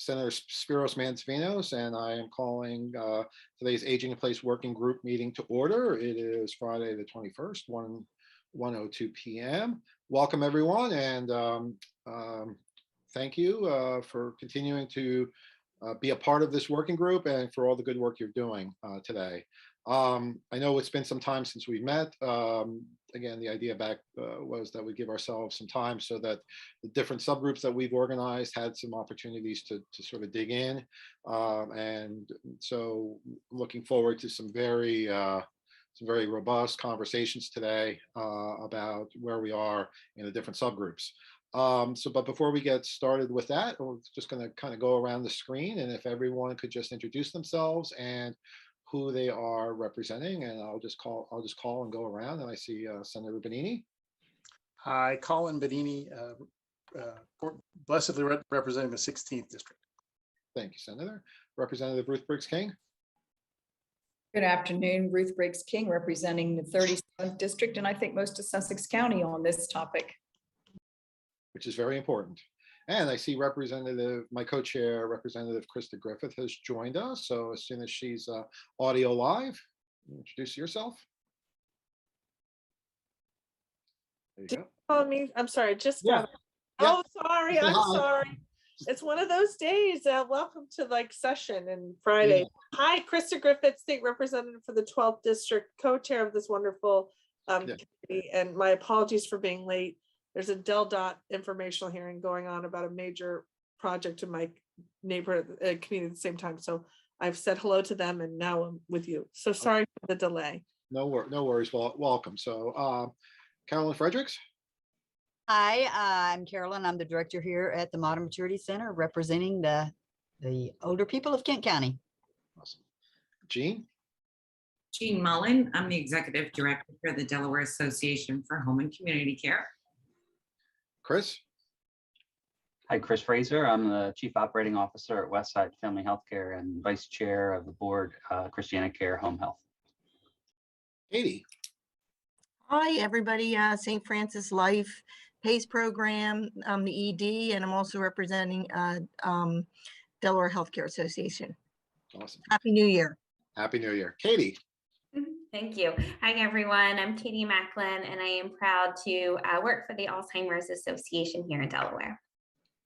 Senator Spiros Mantzvinos, and I am calling today's Aging in Place Working Group meeting to order. It is Friday the 21st, 1:02 p.m. Welcome everyone, and thank you for continuing to be a part of this working group and for all the good work you're doing today. I know it's been some time since we've met. Again, the idea back was that we give ourselves some time so that the different subgroups that we've organized had some opportunities to sort of dig in. And so looking forward to some very robust conversations today about where we are in the different subgroups. But before we get started with that, we're just going to kind of go around the screen, and if everyone could just introduce themselves and who they are representing, and I'll just call and go around. And I see Senator Bonini. Hi, Colin Bonini, blessedly representing the 16th district. Thank you, Senator. Representative Ruth Briggs King. Good afternoon, Ruth Briggs King, representing the 37th district, and I think most of Sussex County on this topic. Which is very important. And I see my co-chair, Representative Krista Griffith, has joined us. So as soon as she's audio live, introduce yourself. There you go. Call me. I'm sorry. Just Yeah. Oh, sorry. I'm Hi. sorry. It's one of those days. Welcome to session and Friday. Yeah. Hi, Krista Griffith, State Representative for the 12th District, co-chair of this wonderful committee. And my apologies for being late. There's a Del Dot informational hearing going on about a major project in my neighborhood community at the same time. So I've said hello to them and now I'm with you. So sorry for the delay. No worries. Well, welcome. So Carolyn Fredericks. Hi, I'm Carolyn. I'm the director here at the Modern Maturity Center, representing the older people of Kent County. Awesome. Jean Mullen. I'm the executive director for the Delaware Association for Home and Community Care. Chris. Hi, Chris Fraser. I'm the Chief Operating Officer at Westside Family Healthcare and Vice Chair of the board, Christiana Care Home Health. Katie. Hi, everybody. St. Francis Life PACE program. I'm the ED, and I'm also representing Delaware Healthcare Association. Awesome. Happy New Year. Happy New Year. Katie. Thank you. Hi, everyone. I'm Katie Macklin, and I am proud to work for the Alzheimer's Association here in Delaware.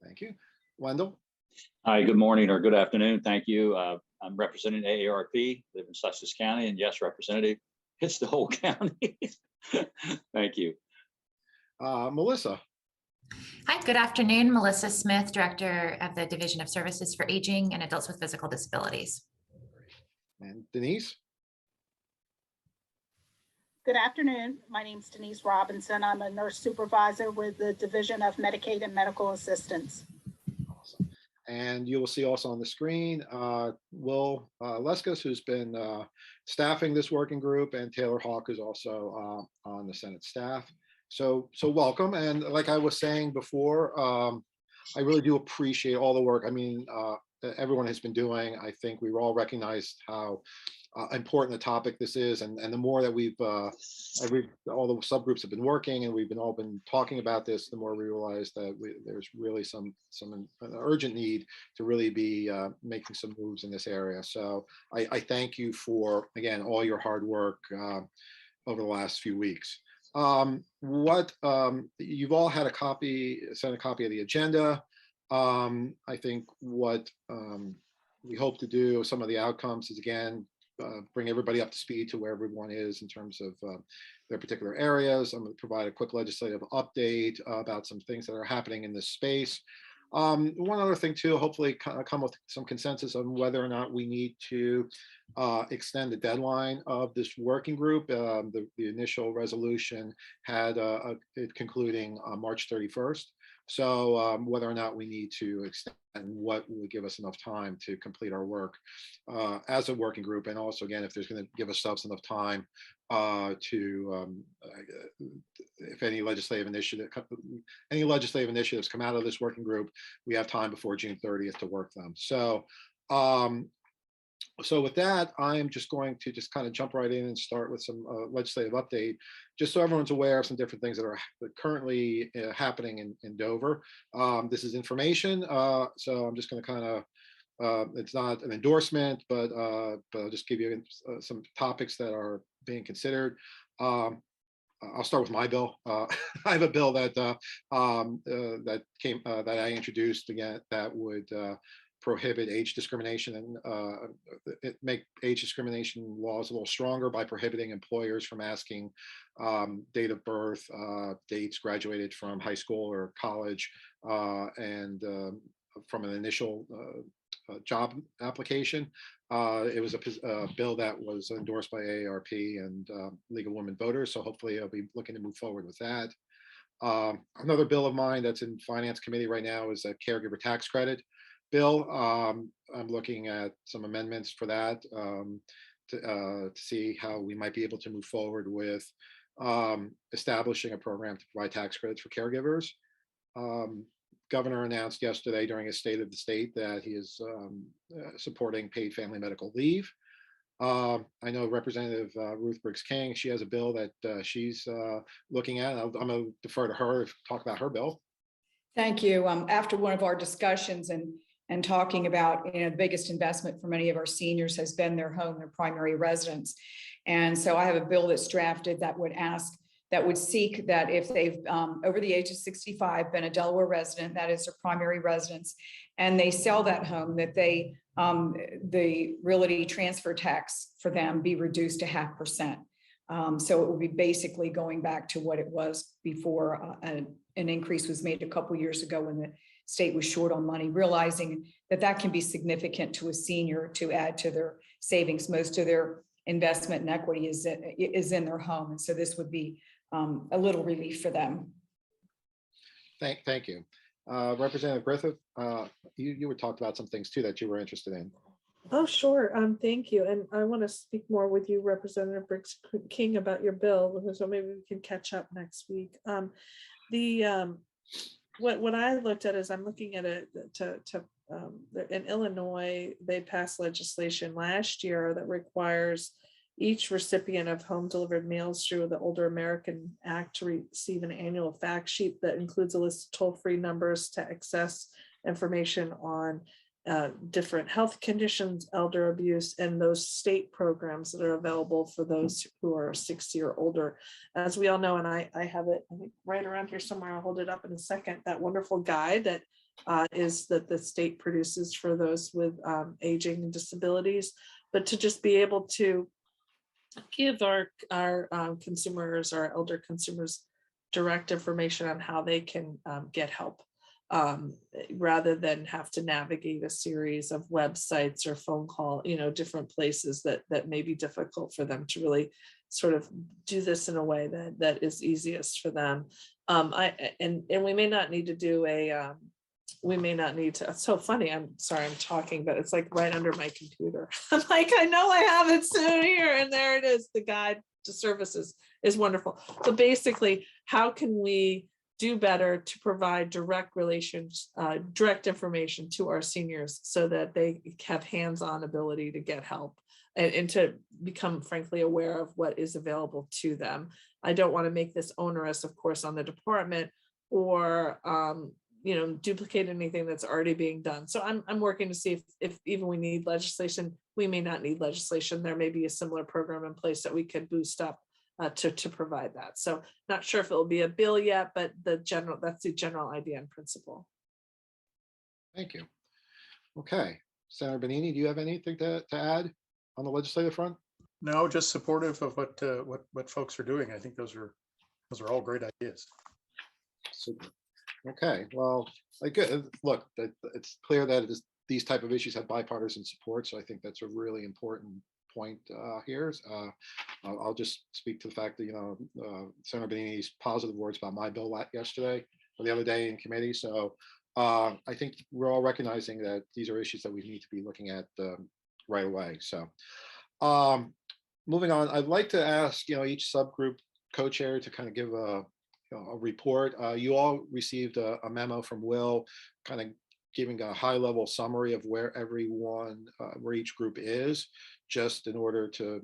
Thank you. Wendell. Hi, good morning or good afternoon. Thank you. I'm representing AARP, live in Sussex County, and yes, Representative, it's the whole county. Thank you. Melissa. Hi, good afternoon. Melissa Smith, Director of the Division of Services for Aging and Adults with Physical Disabilities. And Denise. Good afternoon. My name is Denise Robinson. I'm a nurse supervisor with the Division of Medicaid and Medical Assistance. Awesome. And you will see also on the screen, Will Leskus, who's been staffing this working group, and Taylor Hawk, who's also on the Senate staff. So welcome. And like I was saying before, I really do appreciate all the work. I mean, everyone has been doing. I think we all recognized how important a topic this is, and the more that all the subgroups have been working and we've all been talking about this, the more we realize that there's really an urgent need to really be making some moves in this area. So I thank you for, again, all your hard work over the last few weeks. You've all had sent a copy of the agenda. I think what we hope to do, some of the outcomes is, again, bring everybody up to speed to where everyone is in terms of their particular areas. I'm going to provide a quick legislative update about some things that are happening in this space. One other thing too, hopefully come with some consensus on whether or not we need to extend the deadline of this working group. The initial resolution had it concluding March 31st. So whether or not we need to extend what will give us enough time to complete our work as a working group, and also, again, if there's going to give ourselves enough time if any legislative initiatives come out of this working group, we have time before June 30th to work them. So So with that, I'm just going to just kind of jump right in and start with some legislative update, just so everyone's aware of some different things that are currently happening in Dover. This is information, so I'm just going to kind of, it's not an endorsement, but I'll just give you some topics that are being considered. I'll start with my bill. I have a bill that that I introduced again that would prohibit age discrimination and make age discrimination laws a little stronger by prohibiting employers from asking date of birth, dates graduated from high school or college, and from an initial job application. It was a bill that was endorsed by AARP and League of Women Voters, so hopefully I'll be looking to move forward with that. Another bill of mine that's in Finance Committee right now is a caregiver tax credit bill. I'm looking at some amendments for that to see how we might be able to move forward with establishing a program to provide tax credits for caregivers. Governor announced yesterday during his State of the State that he is supporting paid family medical leave. I know Representative Ruth Briggs King, she has a bill that she's looking at. I'm going to defer to her to talk about her bill. Thank you. After one of our discussions and talking about, the biggest investment for many of our seniors has been their home, their primary residence. And so I have a bill that's drafted that would seek that if they've over the age of 65 been a Delaware resident, that is their primary residence, and they sell that home, that they the realty transfer tax for them be reduced to 0.5%. So it will be basically going back to what it was before an increase was made a couple years ago when the state was short on money, realizing that that can be significant to a senior to add to their savings. Most of their investment and equity is in their home, and so this would be a little relief for them. Thank you. Representative Griffith, you were talked about some things too that you were interested in. Oh, sure. Thank you. And I want to speak more with you, Representative Briggs King, about your bill, so maybe we can catch up next week. What I looked at is I'm looking at it in Illinois, they passed legislation last year that requires each recipient of home delivered meals through the Older American Act to receive an annual fact sheet that includes a list of toll-free numbers to access information on different health conditions, elder abuse, and those state programs that are available for those who are 60 or older. As we all know, and I have it, I think, right around here somewhere, I'll hold it up in a second, that wonderful guide that is that the state produces for those with aging and disabilities. But to just be able to give our consumers, our elder consumers, direct information on how they can get help, rather than have to navigate a series of websites or phone call, different places that may be difficult for them to really sort of do this in a way that is easiest for them. And we may not need to do it's so funny. I'm sorry, I'm talking, but it's like right under my computer. I'm like, I know I have it soon here, and there it is. The guide to services is wonderful. So basically, how can we do better to provide direct information to our seniors so that they have hands-on ability to get help and to become, frankly, aware of what is available to them. I don't want to make this onerous, of course, on the department or duplicate anything that's already being done. So I'm working to see if even we need legislation. We may not need legislation. There may be a similar program in place that we could boost up to provide that. So not sure if it will be a bill yet, but that's the general idea and principle. Thank you. Okay, Senator Bonini, do you have anything to add on the legislative front? No, just supportive of what folks are doing. I think those are all great ideas. Super. Okay, well, look, it's clear that these type of issues have bipartisan support, so I think that's a really important point here. I'll just speak to the fact that Senator Bonini's positive words about my bill yesterday or the other day in committee. So I think we're all recognizing that these are issues that we need to be looking at right away. So moving on, I'd like to ask each subgroup co-chair to kind of give a report. You all received a memo from Will kind of giving a high level summary of where everyone, where each group is, just in order to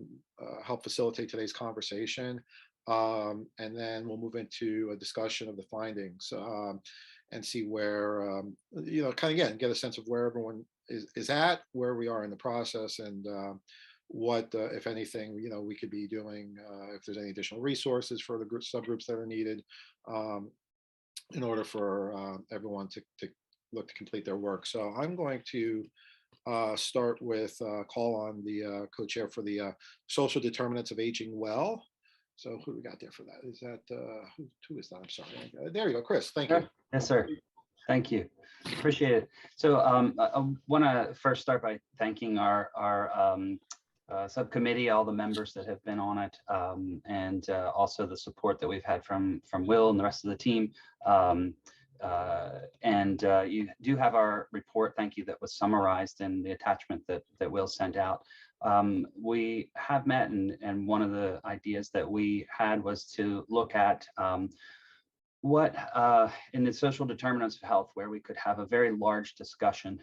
help facilitate today's conversation. And then we'll move into a discussion of the findings and see where, kind of again, get a sense of where everyone is at, where we are in the process, and what, if anything, we could be doing, if there's any additional resources for the subgroups that are needed in order for everyone to look to complete their work. So I'm going to start with call on the co-chair for the social determinants of aging well. So who we got there for that? Is that who is that? I'm sorry. There you go, Chris. Thank you. Yes, sir. Thank you. Appreciate it. So I want to first start by thanking our subcommittee, all the members that have been on it, and also the support that we've had from Will and the rest of the team. You do have our report, thank you, that was summarized in the attachment that Will sent out. We have met, and one of the ideas that we had was to look at what in the social determinants of health, where we could have a very large discussion,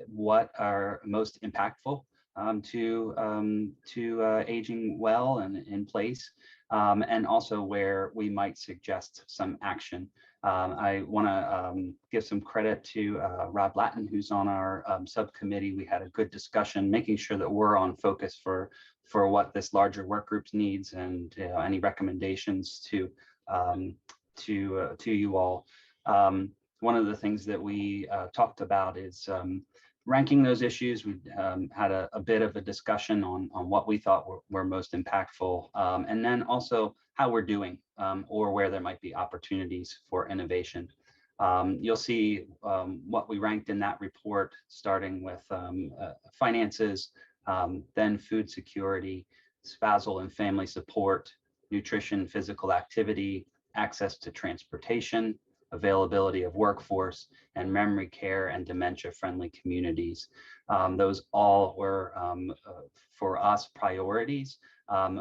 what are most impactful to aging well and in place, and also where we might suggest some action. I want to give some credit to Rob Latin, who's on our subcommittee. We had a good discussion, making sure that we're on focus for what this larger work group needs, and any recommendations to you all. One of the things that we talked about is ranking those issues. We had a bit of a discussion on what we thought were most impactful, and then also how we're doing, or where there might be opportunities for innovation. You'll see what we ranked in that report, starting with finances, then food security, spousal and family support, nutrition, physical activity, access to transportation, availability of workforce, and memory care and dementia-friendly communities. Those all were, for us, priorities.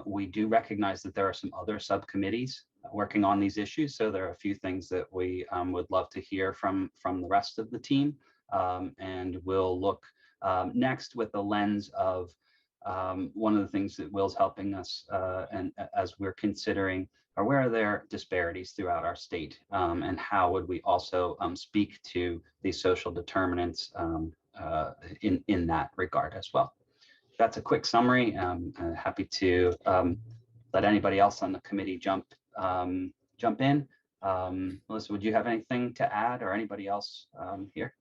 We do recognize that there are some other subcommittees working on these issues, so there are a few things that we would love to hear from the rest of the team, and we'll look next with the lens of one of the things that Will's helping us, and as we're considering, are where are there disparities throughout our state, and how would we also speak to these social determinants in that regard as well. That's a quick summary. I'm happy to let anybody else on the committee jump in. Melissa, would you have anything to add, or anybody else here?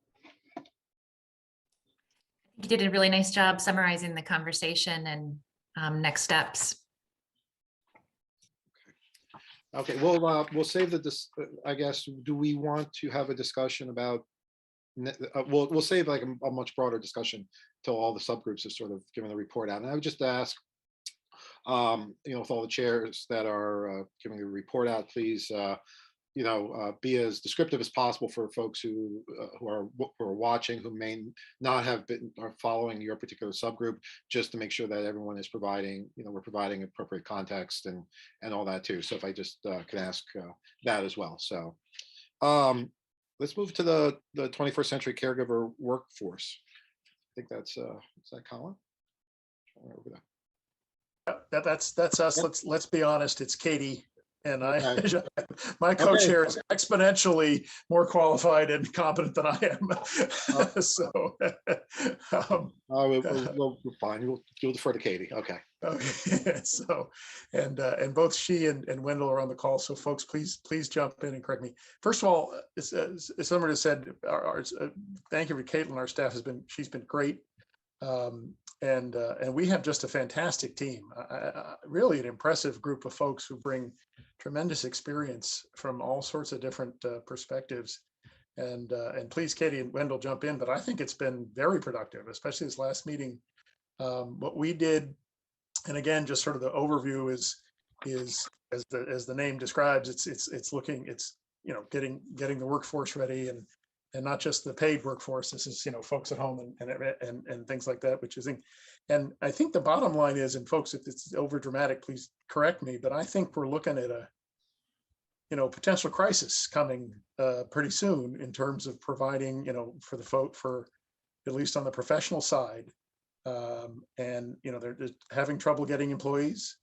You did a really nice job summarizing the conversation and next steps. Okay, we'll save I guess, do we want to have a discussion about, we'll save like a much broader discussion till all the subgroups have sort of given the report out. And I would just ask, with all the chairs that are giving the report out, please, be as descriptive as possible for folks who are watching, who may not have been are following your particular subgroup, just to make sure that everyone is providing, we're providing appropriate context and all that too. So if I just can ask that as well. So let's move to the 21st century caregiver workforce. I think that's is that Colin? Over there. That's us. Yep. Let's be honest. It's Katie. And Okay. my co-chair is exponentially more qualified and competent than I am. So we're fine. You'll defer to Katie. Okay. Okay. So, and both she and Wendell are on the call. So folks, please jump in and correct me. First of all, as someone has said, thank you for Caitlin. Our staff she's been great. And we have just a fantastic team, really an impressive group of folks who bring tremendous experience from all sorts of different perspectives. And please, Katie and Wendell, jump in. But I think it's been very productive, especially this last meeting. What we did, and again, just sort of the overview is as the name describes, it's getting the workforce ready, and not just the paid workforce. This is, folks at home and things like that, which is, and I think the bottom line is, and folks, if it's over dramatic, please correct me, but I think we're looking at potential crisis coming pretty soon in terms of providing, for the folk, for at least on the professional side. And, they're just having trouble getting employees,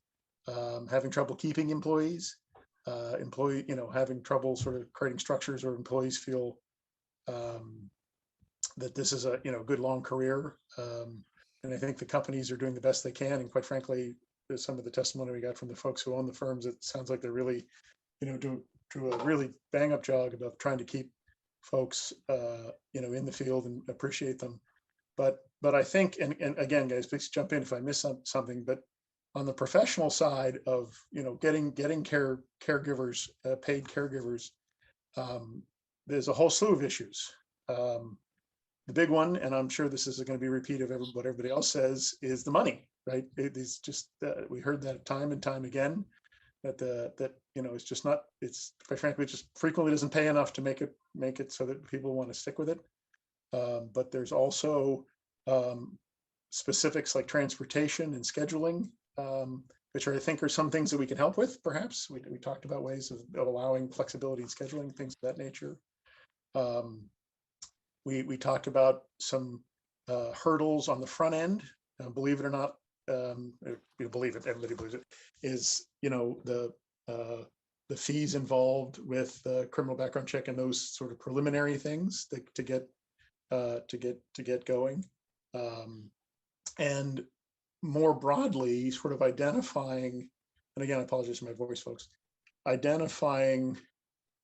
having trouble keeping employees, having trouble sort of creating structures where employees feel that this is a, good long career. And I think the companies are doing the best they can. And quite frankly, there's some of the testimony we got from the folks who own the firms. It sounds like they're really, do a really bang up job about trying to keep folks, in the field and appreciate them. But I think, and again, guys, please jump in if I miss something, but on the professional side of, getting caregivers, paid caregivers, there's a whole slew of issues. The big one, and I'm sure this is going to be repeated of what everybody else says, is the money, right? It is just, we heard that time and time again, that it's just not, it's quite frankly, it just frequently doesn't pay enough to make it so that people want to stick with it. But there's also specifics like transportation and scheduling, which I think are some things that we can help with, perhaps. We talked about ways of allowing flexibility in scheduling, things of that nature. We talked about some hurdles on the front end. Believe it or not, believe it, everybody believes it, is, the fees involved with the criminal background check and those sort of preliminary things to get going. And more broadly, sort of identifying, and again, I apologize for my voice, folks, identifying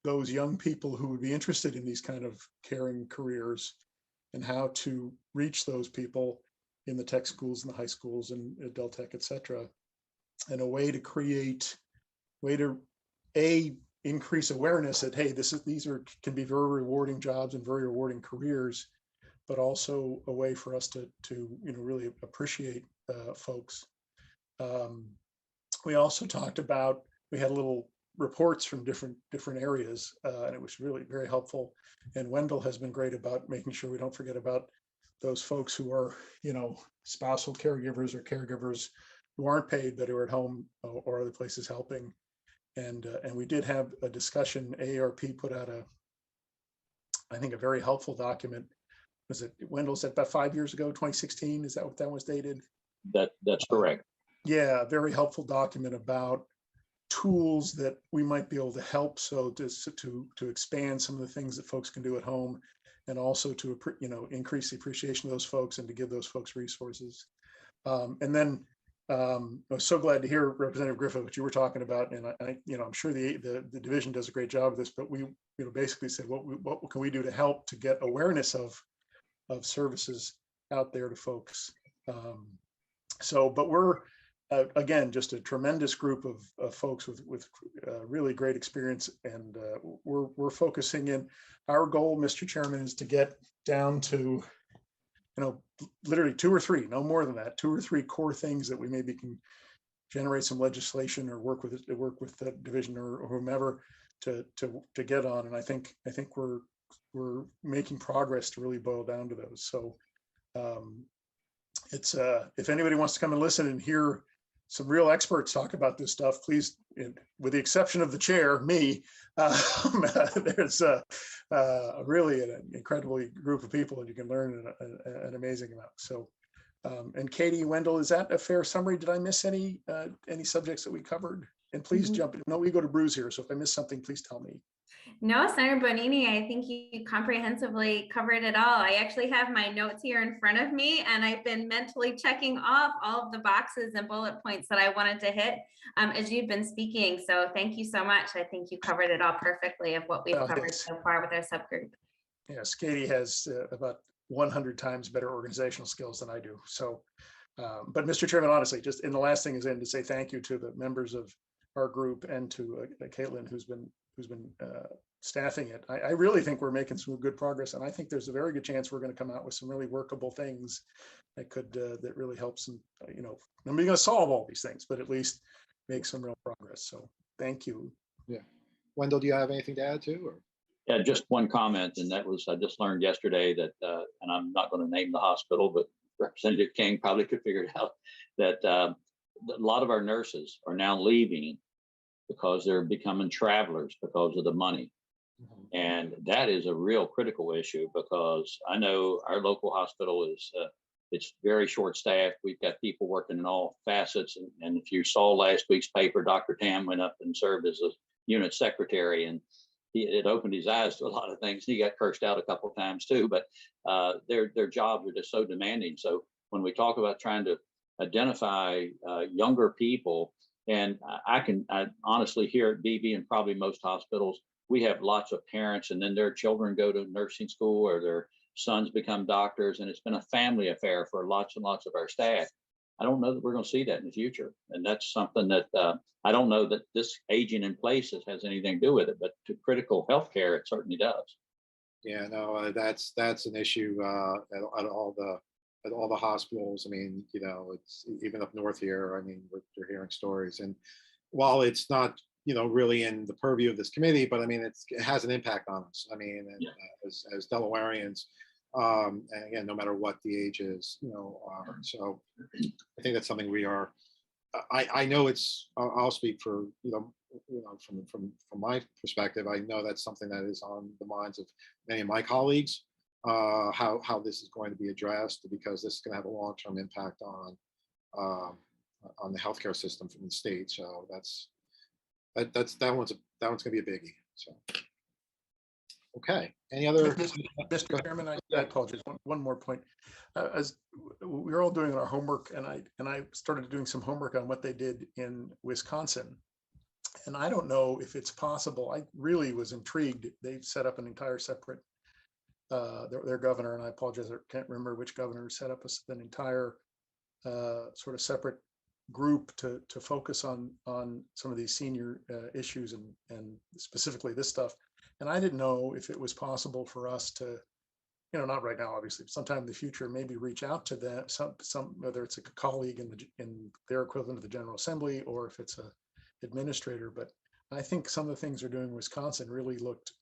those young people who would be interested in these kind of caring careers and how to reach those people in the tech schools and the high schools and adult tech, et cetera, and a way to increase awareness that, hey, these can be very rewarding jobs and very rewarding careers, but also a way for us to really appreciate folks. We also talked about, we had little reports from different areas, and it was really very helpful. And Wendell has been great about making sure we don't forget about those folks who are, spousal caregivers or caregivers who aren't paid but who are at home or other places helping. And we did have a discussion. AARP put out I think a very helpful document. Was it, Wendell, said about 5 years ago, 2016? Is that what that was dated? That's correct. Yeah, very helpful document about tools that we might be able to help, so to expand some of the things that folks can do at home, and also to increase the appreciation of those folks and to give those folks resources. And then I was so glad to hear, Representative Griffith, what you were talking about, and I'm sure the division does a great job of this, but we basically said what can we do to help to get awareness of services out there to folks. But we're again, just a tremendous group of folks with really great experience, and we're focusing in. Our goal, Mr. Chairman, is to get down to, literally 2 or 3, no more than that, 2 or 3 core things that we maybe can generate some legislation or work with the division or whomever to get on. And I think we're making progress to really boil down to those. So it's if anybody wants to come and listen and hear some real experts talk about this stuff, please, with the exception of the chair, me, there's really an incredible group of people, and you can learn an amazing amount. So, and Katie, Wendell, is that a fair summary? Did I miss any subjects that we covered? And please jump in. No ego to bruise here. So if I missed something, please tell me. No, Senator Bonini, I think you comprehensively covered it all. I actually have my notes here in front of me, and I've been mentally checking off all of the boxes and bullet points that I wanted to hit as you've been speaking. So thank you so much. I think you covered it all perfectly of what we've covered so far with our subgroup. Yes, Katie has about 100 times better organizational skills than I do. So, but Mr. Chairman, honestly, just in the last thing is to say thank you to the members of our group and to Caitlin, who's been staffing it. I really think we're making some good progress, and I think there's a very good chance we're going to come out with some really workable things that could that really help some. Nobody's going to solve all these things, but at least make some real progress. So thank you. Yeah, Wendell, do you have anything to add to? Or? Yeah, just one comment, and that was I just learned yesterday that, and I'm not going to name the hospital, but Representative King probably could figure it out, that a lot of our nurses are now leaving because they're becoming travelers because of the money. And that is a real critical issue, because I know our local hospital is, it's very short staffed. We've got people working in all facets. And if you saw last week's paper, Dr. Tam went up and served as a unit secretary, and it opened his eyes to a lot of things. He got cursed out a couple of times too, but their jobs are just so demanding. So when we talk about trying to identify younger people, and I honestly here at BB and probably most hospitals, we have lots of parents, and then their children go to nursing school or their sons become doctors, and it's been a family affair for lots and lots of our staff. I don't know that we're going to see that in the future, and that's something that I don't know that this aging in place has anything to do with it, but to critical healthcare, it certainly does. Yeah, no, that's an issue at all the hospitals. I mean, you know, it's even up north here. I mean, we're hearing stories, and while it's not, you know, really in the purview of this committee, but I mean, it has an impact on us. I mean, and, as Delawareans, and again, no matter what the age is, you know, so I think that's something we are. I know it's. I'll speak for from my perspective. I know that's something that is on the minds of many of my colleagues. How this is going to be addressed, because this is going to have a long-term impact on the healthcare system from the state. So that one's going to be a biggie. So, okay. Any other? Mr. Chairman, I apologize. One more point. As we were all doing our homework, and I started doing some homework on what they did in Wisconsin. And I don't know if it's possible. I really was intrigued. They've set up an entire separate, their governor, and I apologize, I can't remember which governor set up an entire sort of separate group to focus on some of these senior issues and specifically this stuff. And I didn't know if it was possible for us to, you know, not right now, obviously, sometime in the future, maybe reach out to them, some whether it's a colleague in their equivalent of the General Assembly, or if it's a administrator. But I think some of the things they're doing in Wisconsin really looked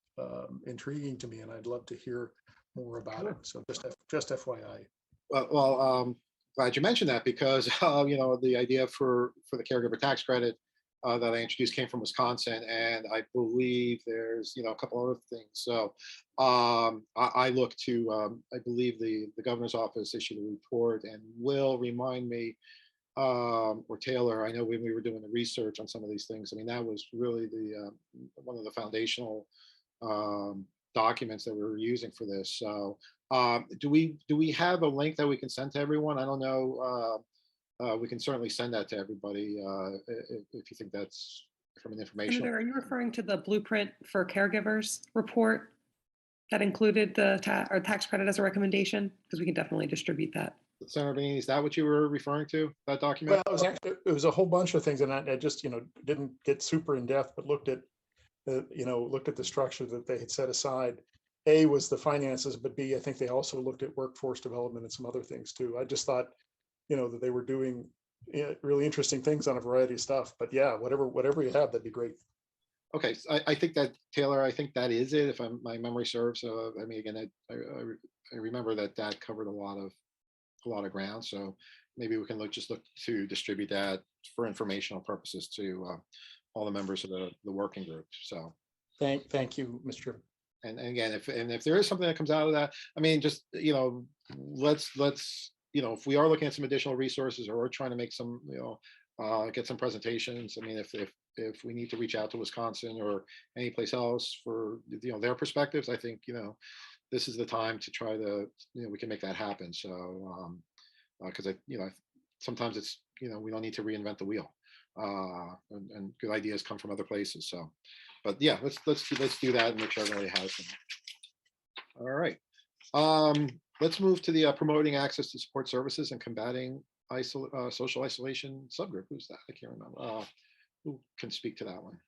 intriguing to me, and I'd love to hear more about it. So just FYI. Well, glad you mentioned that, because you know, the idea for the caregiver tax credit that I introduced came from Wisconsin, and I believe there's, you know, a couple other things. So I look to I believe the governor's office issued a report, and will remind me, or Taylor, I know when we were doing the research on some of these things, I mean, that was really the one of the foundational documents that we were using for this. So do we have a link that we can send to everyone? I don't know. We can certainly send that to everybody if you think that's from an information. Senator, are you referring to the Blueprint for Caregivers report that included the tax credit as a recommendation? Because we can definitely distribute that. Senator Bonini, is that what you were referring to, that document? Well, it was a whole bunch of things, and I just, you know, didn't get super in depth, but looked at the structure that they had set aside. A was the finances, but B, I think they also looked at workforce development and some other things too. I just thought, you know, that they were doing really interesting things on a variety of stuff. But yeah, whatever you have, that'd be great. Okay, so I think that, Taylor, I think that is it, if my memory serves. I mean, again, I remember that covered a lot of ground. So maybe we can just look to distribute that for informational purposes to all the members of the working group. So thank you, Mr. And again, if there is something that comes out of that, I mean, just, you know, let's you know, if we are looking at some additional resources, or we're trying to make some, you know, get some presentations. I mean, if we need to reach out to Wisconsin or any place else for, you know, their perspectives, I think, you know, this is the time to try to, you know, we can make that happen. So because you know, sometimes it's, you know, we don't need to reinvent the wheel, and good ideas come from other places. So, but yeah, let's do that and make sure everybody has them. All right. Let's move to the promoting access to support services and combating social isolation subgroup. Who's that? I can't remember. Who can speak to that one?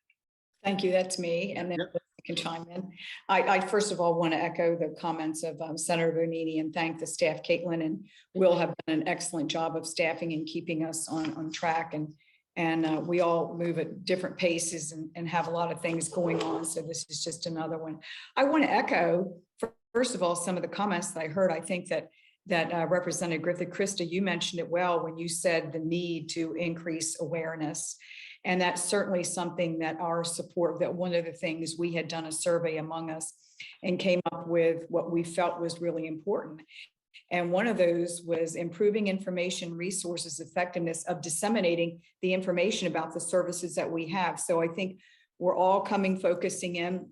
Thank you. That's me. And then I can chime in. I first of all want to echo the comments of Senator Bonini and thank the staff. Caitlin and Will have done an excellent job of staffing and keeping us on track. And we all move at different paces and have a lot of things going on. So this is just another one. I want to echo, first of all, some of the comments that I heard. I think that Representative Griffith, Krista, you mentioned it well when you said the need to increase awareness. And that's certainly something that our support, that one of the things we had done a survey among us and came up with what we felt was really important. And one of those was improving information resources effectiveness of disseminating the information about the services that we have. So I think we're all focusing in.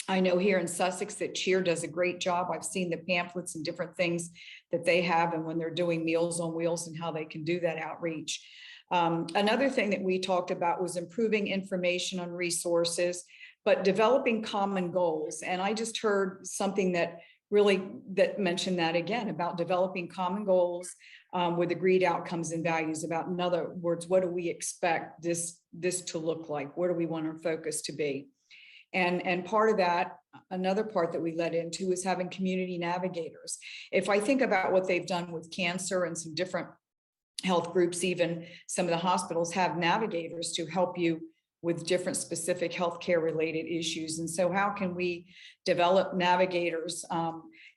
I know here in Sussex that Cheer does a great job. I've seen the pamphlets and different things that they have, and when they're doing Meals on Wheels and how they can do that outreach. Another thing that we talked about was improving information on resources, but developing common goals. And I just heard something that mentioned that again, about developing common goals with agreed outcomes and values. About, in other words, what do we expect this to look like? What do we want our focus to be? And part of that, another part that we led into is having community navigators. If I think about what they've done with cancer and some different health groups, even some of the hospitals have navigators to help you with different specific healthcare related issues. And so how can we develop navigators,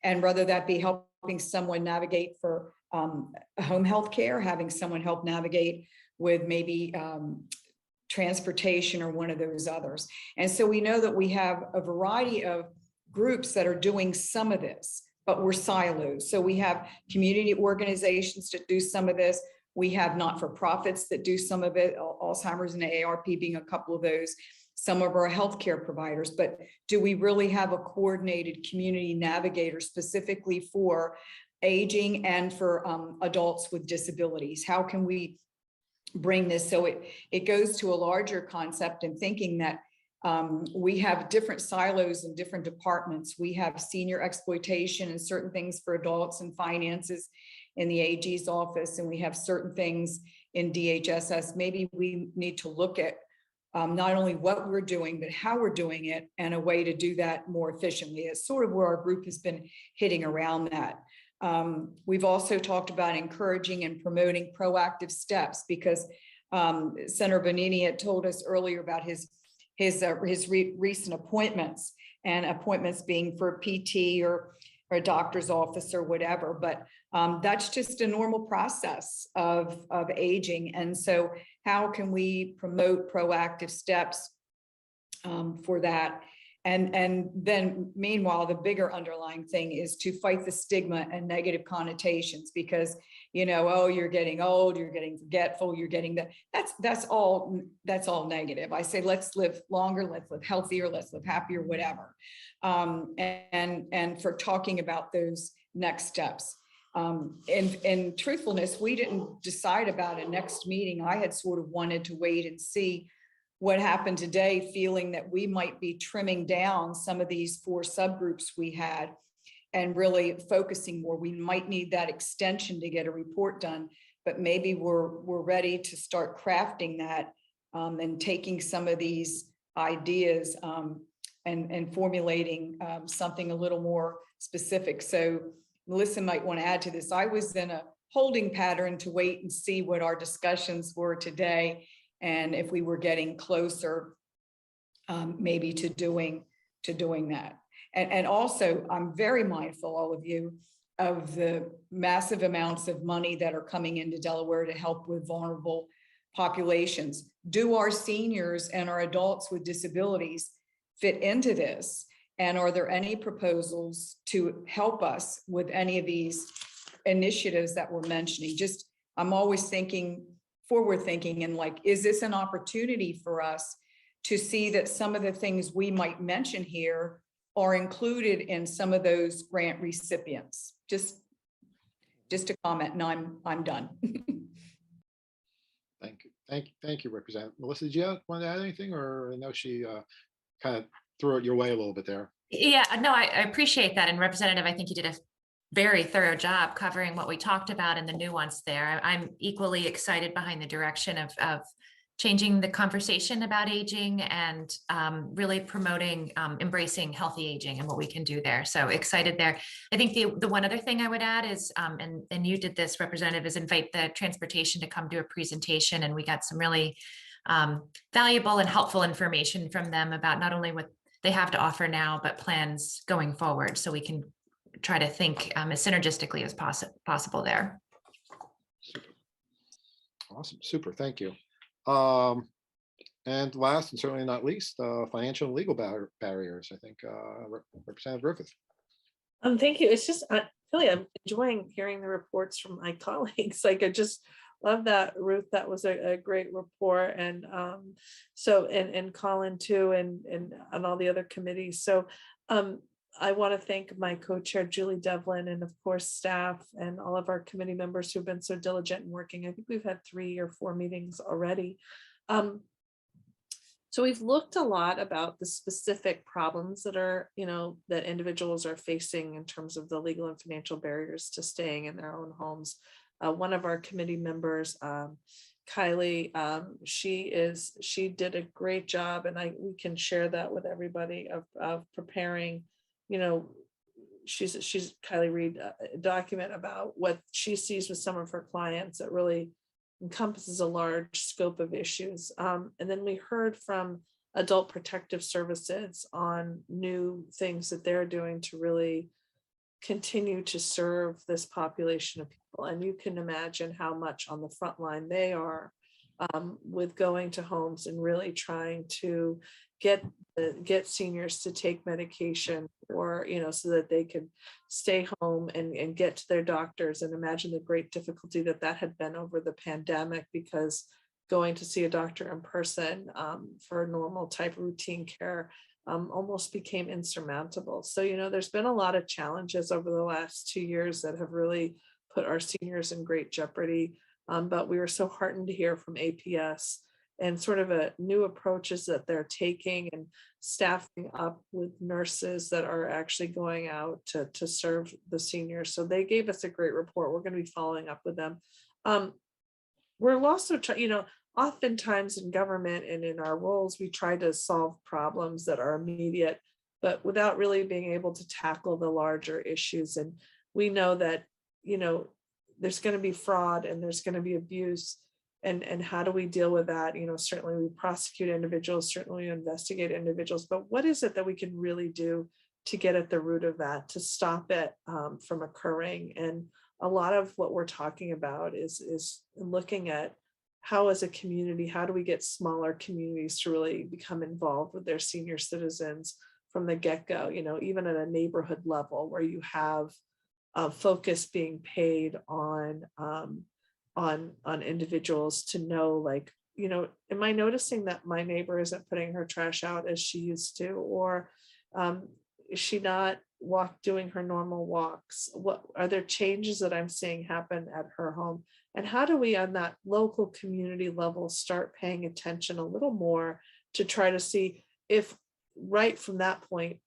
and whether that be helping someone navigate for home health care, having someone help navigate with maybe transportation or one of those others. And so we know that we have a variety of groups that are doing some of this, but we're silos. So we have community organizations that do some of this. We have not-for-profits that do some of it, Alzheimer's and AARP being a couple of those, some of our healthcare providers. But do we really have a coordinated community navigator specifically for aging and for adults with disabilities? How can we bring this? So it goes to a larger concept and thinking that we have different silos in different departments. We have senior exploitation and certain things for adults and finances in the AG's office, and we have certain things in DHSS. Maybe we need to look at not only what we're doing, but how we're doing it and a way to do that more efficiently. It's sort of where our group has been hitting around that. We've also talked about encouraging and promoting proactive steps, because Senator Bonini had told us earlier about his recent appointments, and appointments being for PT or a doctor's office or whatever. But that's just a normal process of aging. And so how can we promote proactive steps for that? And then meanwhile, the bigger underlying thing is to fight the stigma and negative connotations, because, you know, oh, you're getting old, you're getting forgetful, you're getting that's all negative. I say, let's live longer, let's live healthier, let's live happier, whatever. And for talking about those next steps. In truthfulness, we didn't decide about a next meeting. I had sort of wanted to wait and see what happened today, feeling that we might be trimming down some of these 4 subgroups we had and really focusing more. We might need that extension to get a report done, but maybe we're ready to start crafting that and taking some of these ideas and formulating something a little more specific. So Melissa might want to add to this. I was in a holding pattern to wait and see what our discussions were today, and if we were getting closer maybe to doing that. And also, I'm very mindful, all of you, of the massive amounts of money that are coming into Delaware to help with vulnerable populations. Do our seniors and our adults with disabilities fit into this? And are there any proposals to help us with any of these initiatives that we're mentioning? Just, I'm always thinking, forward thinking, and like, is this an opportunity for us to see that some of the things we might mention here are included in some of those grant recipients? Just a comment, and I'm done. Thank you, Representative Melissa. Did you want to add anything, or I know she kind of threw it your way a little bit there? Yeah, no, I appreciate that. And Representative, I think you did a very thorough job covering what we talked about and the nuance there. I'm equally excited behind the direction of changing the conversation about aging and really promoting embracing healthy aging and what we can do there. So excited there. I think the one other thing I would add is, and you did this, Representative, is invite the transportation to come do a presentation. And we got some really valuable and helpful information from them about not only what they have to offer now, but plans going forward. So we can try to think as synergistically as possible there. Awesome, super, thank you. And last and certainly not least, financial and legal barriers. I think Representative Griffith. Thank you. It's just, really, I'm enjoying hearing the reports from my colleagues. Like, I just love that, Ruth. That was a great report. And so, and Colin too, and all the other committees. So I want to thank my co-chair, Julie Devlin, and of course, staff and all of our committee members who've been so diligent in working. I think we've had 3 or 4 meetings already. So we've looked a lot about the specific problems that are, that individuals are facing in terms of the legal and financial barriers to staying in their own homes. One of our committee members, Kylie, she did a great job, and we can share that with everybody of preparing, she's Kylie Reed, a document about what she sees with some of her clients that really encompasses a large scope of issues. And then we heard from Adult Protective Services on new things that they're doing to really continue to serve this population of people. And you can imagine how much on the front line they are with going to homes and really trying to get seniors to take medication, or so that they could stay home and get to their doctors. And imagine the great difficulty that had been over the pandemic, because going to see a doctor in person for normal type routine care almost became insurmountable. So there's been a lot of challenges over the last 2 years that have really put our seniors in great jeopardy. But we were so heartened to hear from APS and sort of new approaches that they're taking, and staffing up with nurses that are actually going out to serve the seniors. So they gave us a great report. We're going to be following up with them. We're also, oftentimes in government and in our roles, we try to solve problems that are immediate, but without really being able to tackle the larger issues. And we know that, there's going to be fraud and there's going to be abuse. And how do we deal with that? Certainly we prosecute individuals, certainly we investigate individuals, but what is it that we can really do to get at the root of that, to stop it from occurring? And a lot of what we're talking about is looking at how, as a community, how do we get smaller communities to really become involved with their senior citizens from the get-go, even at a neighborhood level, where you have focus being paid on individuals to know, like, am I noticing that my neighbor isn't putting her trash out as she used to, or is she not doing her normal walks? What are there changes that I'm seeing happen at her home? And how do we, on that local community level, start paying attention a little more to try to see if, right from that point,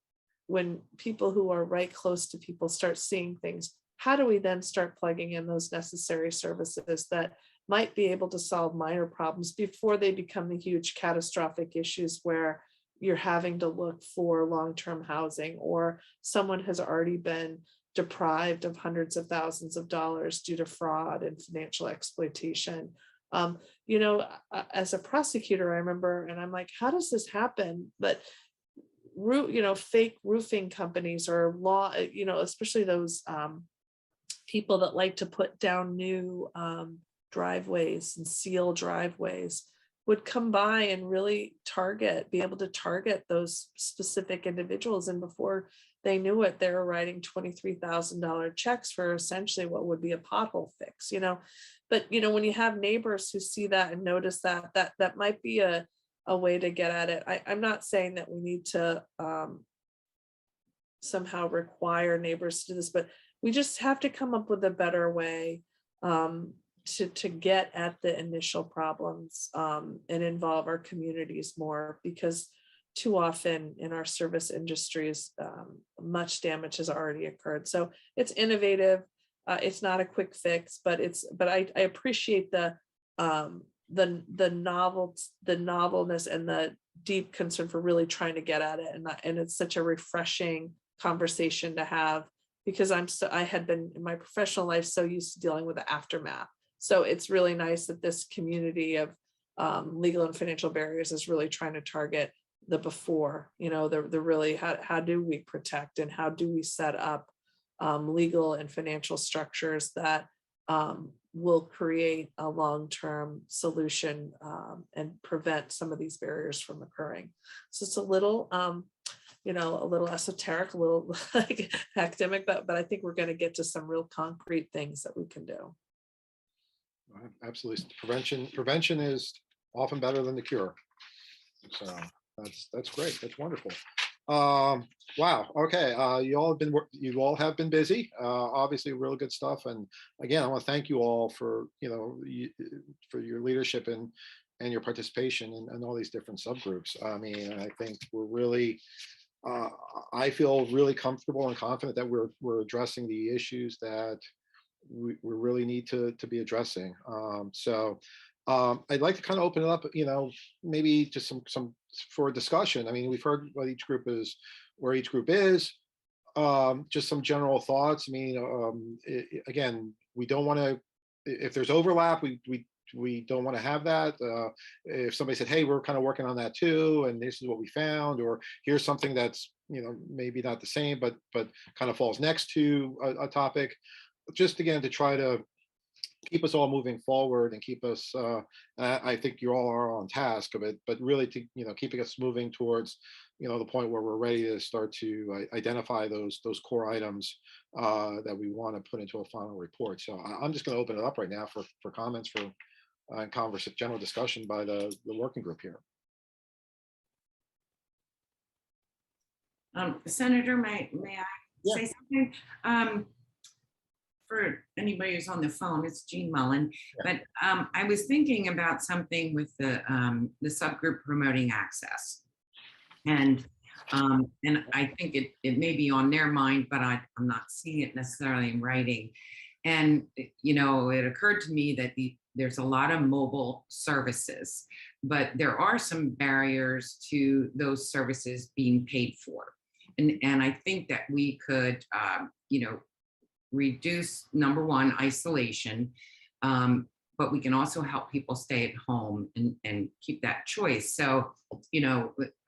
when people who are right close to people start seeing things, how do we then start plugging in those necessary services that might be able to solve minor problems before they become the huge catastrophic issues where you're having to look for long-term housing, or someone has already been deprived of hundreds of thousands of dollars due to fraud and financial exploitation. As a prosecutor, I remember, and I'm like, how does this happen? But fake roofing companies or law, especially those people that like to put down new driveways and seal driveways, would come by and really be able to target those specific individuals. And before they knew it, they were writing $23,000 checks for essentially what would be a pothole fix, But, when you have neighbors who see that and notice that might be a way to get at it. I'm not saying that we need to somehow require neighbors to do this, but we just have to come up with a better way to get at the initial problems and involve our communities more, because too often in our service industries, much damage has already occurred. So it's innovative. It's not a quick fix, but I appreciate the novelness and the deep concern for really trying to get at it. And it's such a refreshing conversation to have, because I had been in my professional life so used to dealing with the aftermath. So it's really nice that this community of legal and financial barriers is really trying to target the before, the really, how do we protect and how do we set up legal and financial structures that will create a long-term solution and prevent some of these barriers from occurring. So it's a little, a little esoteric, a little like academic, but I think we're going to get to some real concrete things that we can do. Absolutely. Prevention is often better than the cure. So that's great. That's wonderful. Wow. Okay. You all have been busy. Obviously really good stuff. And again, I want to thank you all for, for your leadership and your participation in all these different subgroups. I mean, I think we're really, I feel really comfortable and confident that we're addressing the issues that we really need to be addressing. I'd like to kind of open it up, maybe just some for discussion. I mean, we've heard what each group is, where each group is, just some general thoughts. I mean, again, we don't want to, if there's overlap, we don't want to have that. If somebody said, hey, we're kind of working on that too, and this is what we found, or here's something that's, maybe not the same, but kind of falls next to a topic, just again, to try to keep us all moving forward and keep us, I think you all are on task of it, but really to, keeping us moving towards, the point where we're ready to start to identify those core items that we want to put into a final report. So I'm just going to open it up right now for comments, for general discussion by the working group here. Senator, may I say something? For anybody who's on the phone, it's Jean Mullen. But I was thinking about something with the subgroup promoting access, and I think it may be on their mind, but I'm not seeing it necessarily in writing. And it occurred to me that there's a lot of mobile services, but there are some barriers to those services being paid for, and I think that we could reduce, number one, isolation, but we can also help people stay at home and keep that choice. So,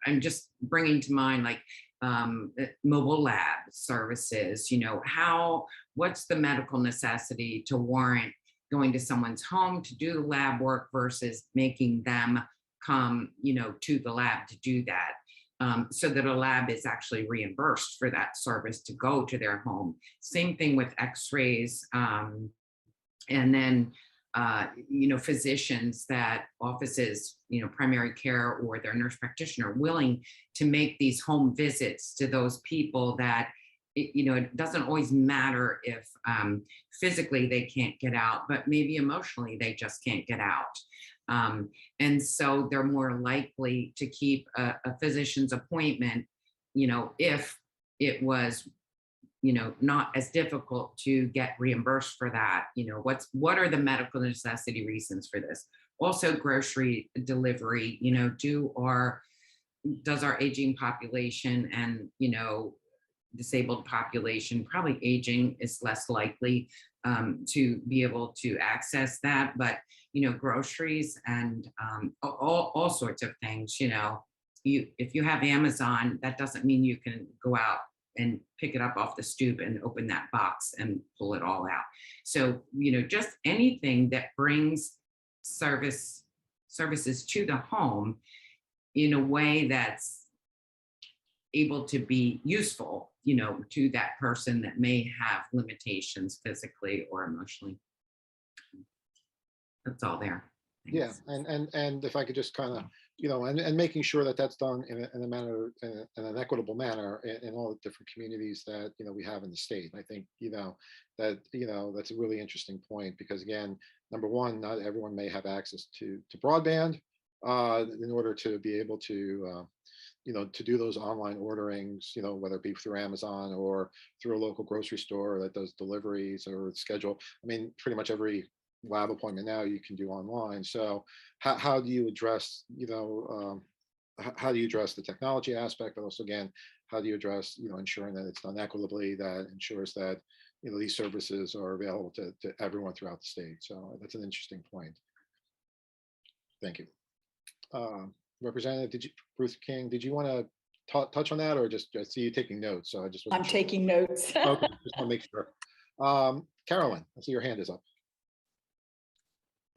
I'm just bringing to mind like mobile lab services, what's the medical necessity to warrant going to someone's home to do the lab work versus making them come, to the lab to do that. So that a lab is actually reimbursed for that service to go to their home. Same thing with x-rays. And then, physicians that offices, primary care or their nurse practitioner willing to make these home visits to those people that, it doesn't always matter if physically they can't get out, but maybe emotionally they just can't get out. And so they're more likely to keep a physician's appointment, if it was, not as difficult to get reimbursed for that. What are the medical necessity reasons for this? Also, grocery delivery, does our aging population and, disabled population, probably aging is less likely to be able to access that, but groceries and all sorts of things, if you have Amazon, that doesn't mean you can go out and pick it up off the stoop and open that box and pull it all out. So, just anything that brings services to the home in a way that's able to be useful, to that person that may have limitations physically or emotionally. That's all there. Thanks. Yeah, and if I could just kind of, and making sure that that's done in a manner, in an equitable manner in all the different communities that, we have in the state. I think, that's a really interesting point, because again, number one, not everyone may have access to broadband in order to be able to, to do those online orderings, whether it be through Amazon or through a local grocery store that does deliveries or schedule. I mean, pretty much every lab appointment now you can do online. So how do you address, how do you address the technology aspect, but also again, how do you address, ensuring that it's done equitably, that ensures that, these services are available to everyone throughout the state. So that's an interesting point. Thank you. Representative Ruth King, did you want to touch on that, or just I see you taking notes? So I just I'm taking notes. Okay, just want to make sure. Carolyn, I see your hand is up.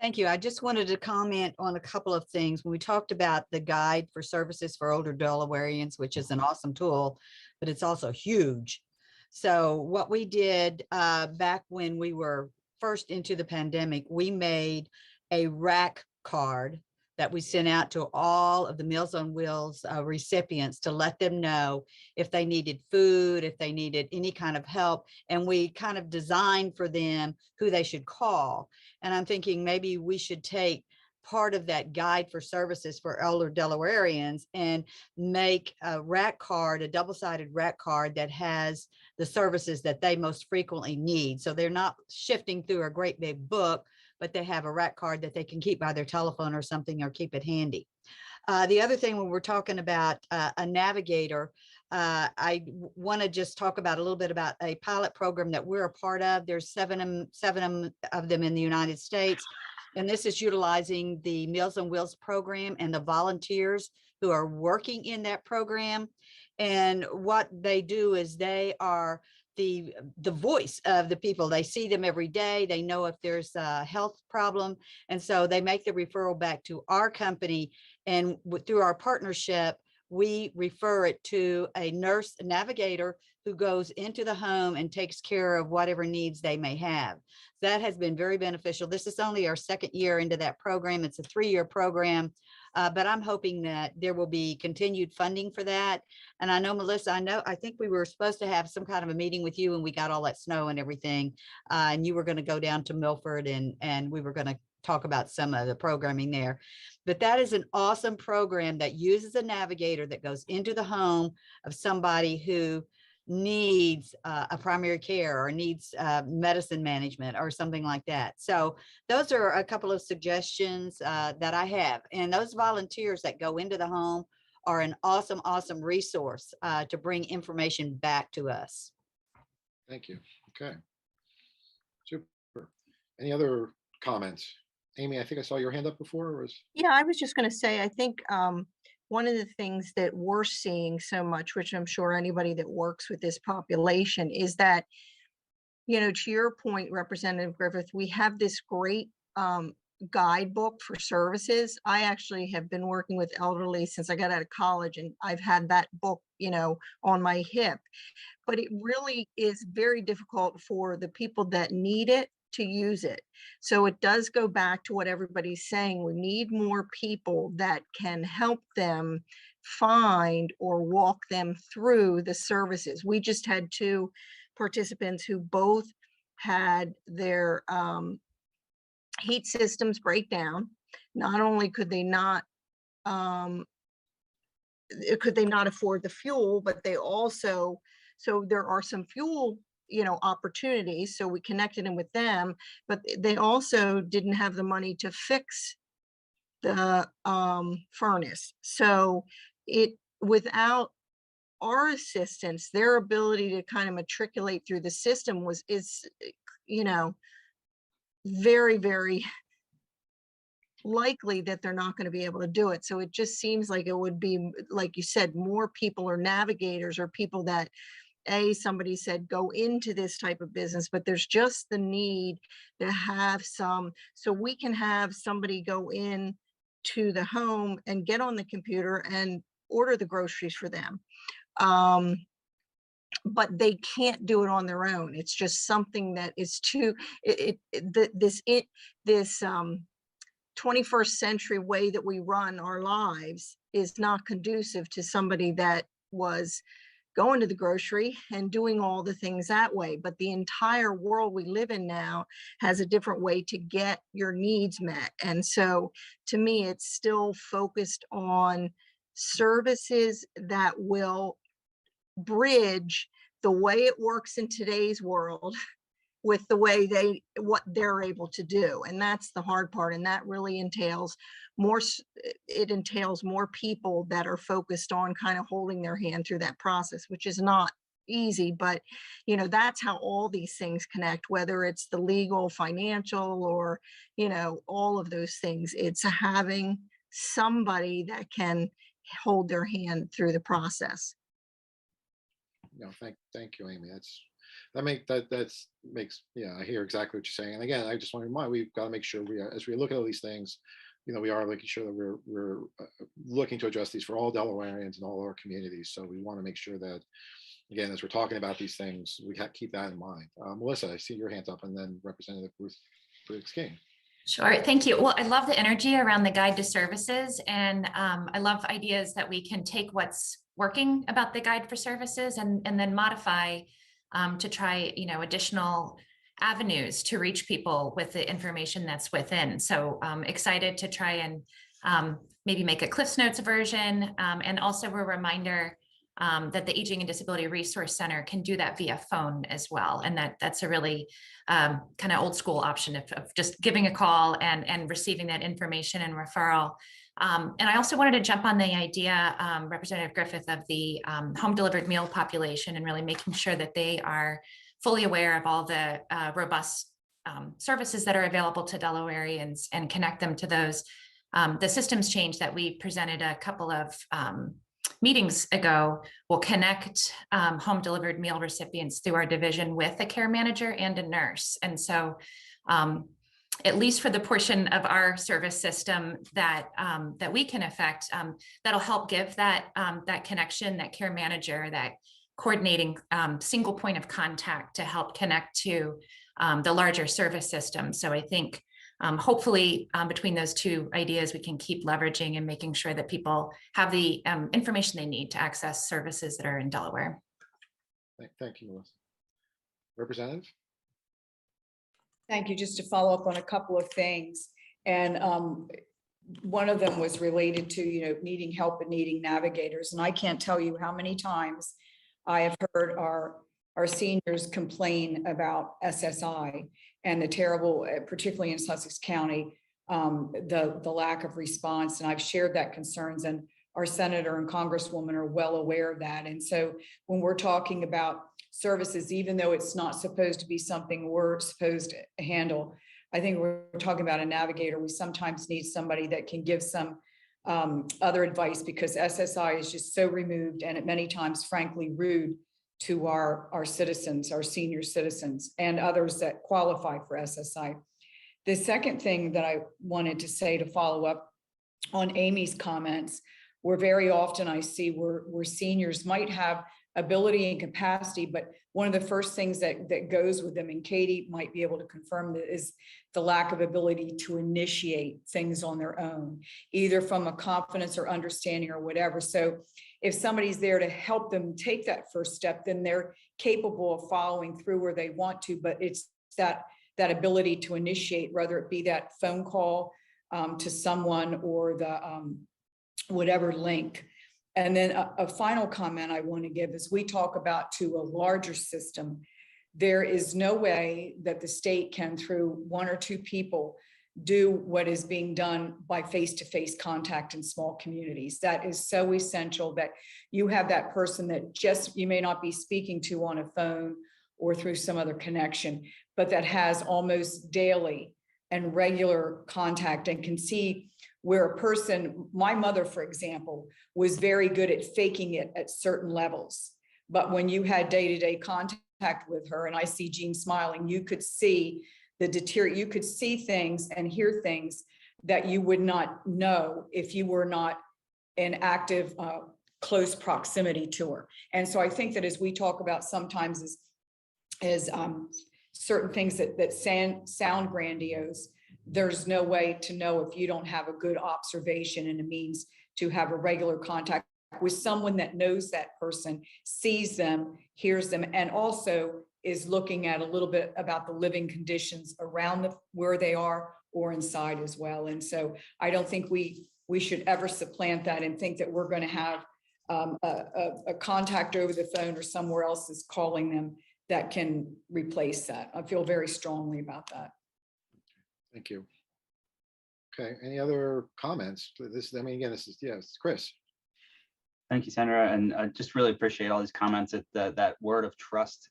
Thank you. I just wanted to comment on a couple of things. When we talked about the guide for services for older Delawareans, which is an awesome tool, but it's also huge. So what we did back when we were first into the pandemic, we made a rack card that we sent out to all of the Meals on Wheels recipients to let them know if they needed food, if they needed any kind of help. And we kind of designed for them who they should call. And I'm thinking maybe we should take part of that guide for services for elder Delawareans and make a rack card, a double-sided rack card that has the services that they most frequently need. So they're not shifting through a great big book, but they have a rack card that they can keep by their telephone or something, or keep it handy. The other thing, when we're talking about a navigator, I want to just talk about a little bit about a pilot program that we're a part of. There's seven of them in the United States. And this is utilizing the Meals on Wheels program and the volunteers who are working in that program. And what they do is they are the voice of the people. They see them every day. They know if there's a health problem. And so they make the referral back to our company. And through our partnership, we refer it to a nurse navigator who goes into the home and takes care of whatever needs they may have. That has been very beneficial. This is only our second year into that program. It's a 3-year program, but I'm hoping that there will be continued funding for that. And I know, Melissa, I think we were supposed to have some kind of a meeting with you, and we got all that snow and everything. And you were going to go down to Milford, and we were going to talk about some of the programming there. But that is an awesome program that uses a navigator that goes into the home of somebody who needs a primary care or needs medicine management or something like that. So those are a couple of suggestions that I have. And those volunteers that go into the home are an awesome, awesome resource to bring information back to us. Thank you. Okay. Super. Any other comments? Amy, I think I saw your hand up before. Or was... Yeah, I was just going to say, I think one of the things that we're seeing so much, which I'm sure anybody that works with this population, is that, you know, to your point, Representative Griffith, we have this great guidebook for services. I actually have been working with elderly since I got out of college, and I've had that book, you know, on my hip. But it really is very difficult for the people that need it to use it. So it does go back to what everybody's saying. We need more people that can help them find or walk them through the services. We just had 2 participants who both had their heat systems break down. Not only could they not afford the fuel, but they also, so there are some fuel, you know, opportunities. So we connected them with them, but they also didn't have the money to fix the furnace. So without our assistance, their ability to kind of matriculate through the system is, you know, very, very likely that they're not going to be able to do it. So it just seems like it would be, like you said, more people or navigators or people that, somebody said go into this type of business, but there's just the need to have some, so we can have somebody go in to the home and get on the computer and order the groceries for them. But they can't do it on their own. It's just something that is too, this 21st century way that we run our lives is not conducive to somebody that was going to the grocery and doing all the things that way. But the entire world we live in now has a different way to get your needs met. And so to me, it's still focused on services that will bridge the way it works in today's world with the way what they're able to do. And that's the hard part. And that really entails more people that are focused on kind of holding their hand through that process, which is not easy, but you know, that's how all these things connect, whether it's the legal, financial, or, you know, all of those things. It's having somebody that can hold their hand through the process. thank you, Amy. Yeah, I hear exactly what you're saying. And again, I just want to remind, we've got to make sure as we look at all these things, we are making sure that we're looking to address these for all Delawareans and all our communities. So we want to make sure that, again, as we're talking about these things, we keep that in mind. Melissa, I see your hands up, and then Representative Ruth Briggs King. Sure, thank you. Well, I love the energy around the guide to services, and I love ideas that we can take what's working about the guide for services and then modify to try, additional avenues to reach people with the information that's within. So excited to try and maybe make a Cliff's Notes version, and also a reminder that the Aging and Disability Resource Center can do that via phone as well. And that's a really kind of old school option of just giving a call and receiving that information and referral. And I also wanted to jump on the idea, Representative Griffith, of the home delivered meal population, and really making sure that they are fully aware of all the robust services that are available to Delawareans and connect them to those. The systems change that we presented a couple of meetings ago will connect home delivered meal recipients through our division with a care manager and a nurse. And so at least for the portion of our service system that that we can affect, that'll help give that that connection, that care manager, that coordinating single point of contact to help connect to the larger service system. So I think hopefully between those two ideas, we can keep leveraging and making sure that people have the information they need to access services that are in Delaware. Thank you, Melissa. Representative? Thank you. Just to follow up on a couple of things. And one of them was related to, needing help and needing navigators. And I can't tell you how many times I have heard our seniors complain about SSI and the terrible, particularly in Sussex County, the lack of response. And I've shared that concerns, and our senator and congresswoman are well aware of that. And so when we're talking about services, even though it's not supposed to be something we're supposed to handle, I think we're talking about a navigator. We sometimes need somebody that can give some other advice, because SSI is just so removed and at many times, frankly, rude to our citizens, our senior citizens, and others that qualify for SSI. The second thing that I wanted to say to follow up on Amy's comments, where very often I see where seniors might have ability and capacity, but one of the first things that goes with them, and Katie might be able to confirm that, is the lack of ability to initiate things on their own, either from a confidence or understanding or whatever. So if somebody's there to help them take that first step, then they're capable of following through where they want to, but it's that ability to initiate, whether it be that phone call to someone or the whatever link. And then a final comment I want to give is, we talk about to a larger system. There is no way that the state can, through one or two people, do what is being done by face-to-face contact in small communities. That is so essential, that you have that person that just you may not be speaking to on a phone or through some other connection, but that has almost daily and regular contact and can see where a person, my mother, for example, was very good at faking it at certain levels. But when you had day-to-day contact with her, and I see Jean smiling, you could see you could see things and hear things that you would not know if you were not in active, close proximity to her. And so I think that as we talk about sometimes as certain things that sound grandiose, there's no way to know if you don't have a good observation and a means to have a regular contact with someone that knows that person, sees them, hears them, and also is looking at a little bit about the living conditions around where they are or inside as well. And so I don't think we should ever supplant that and think that we're going to have a contact over the phone or somewhere else is calling them that can replace that. I feel very strongly about that. Thank you. Okay, any other comments? Yes, Chris. Thank you, Senator, and I just really appreciate all these comments. That word of trust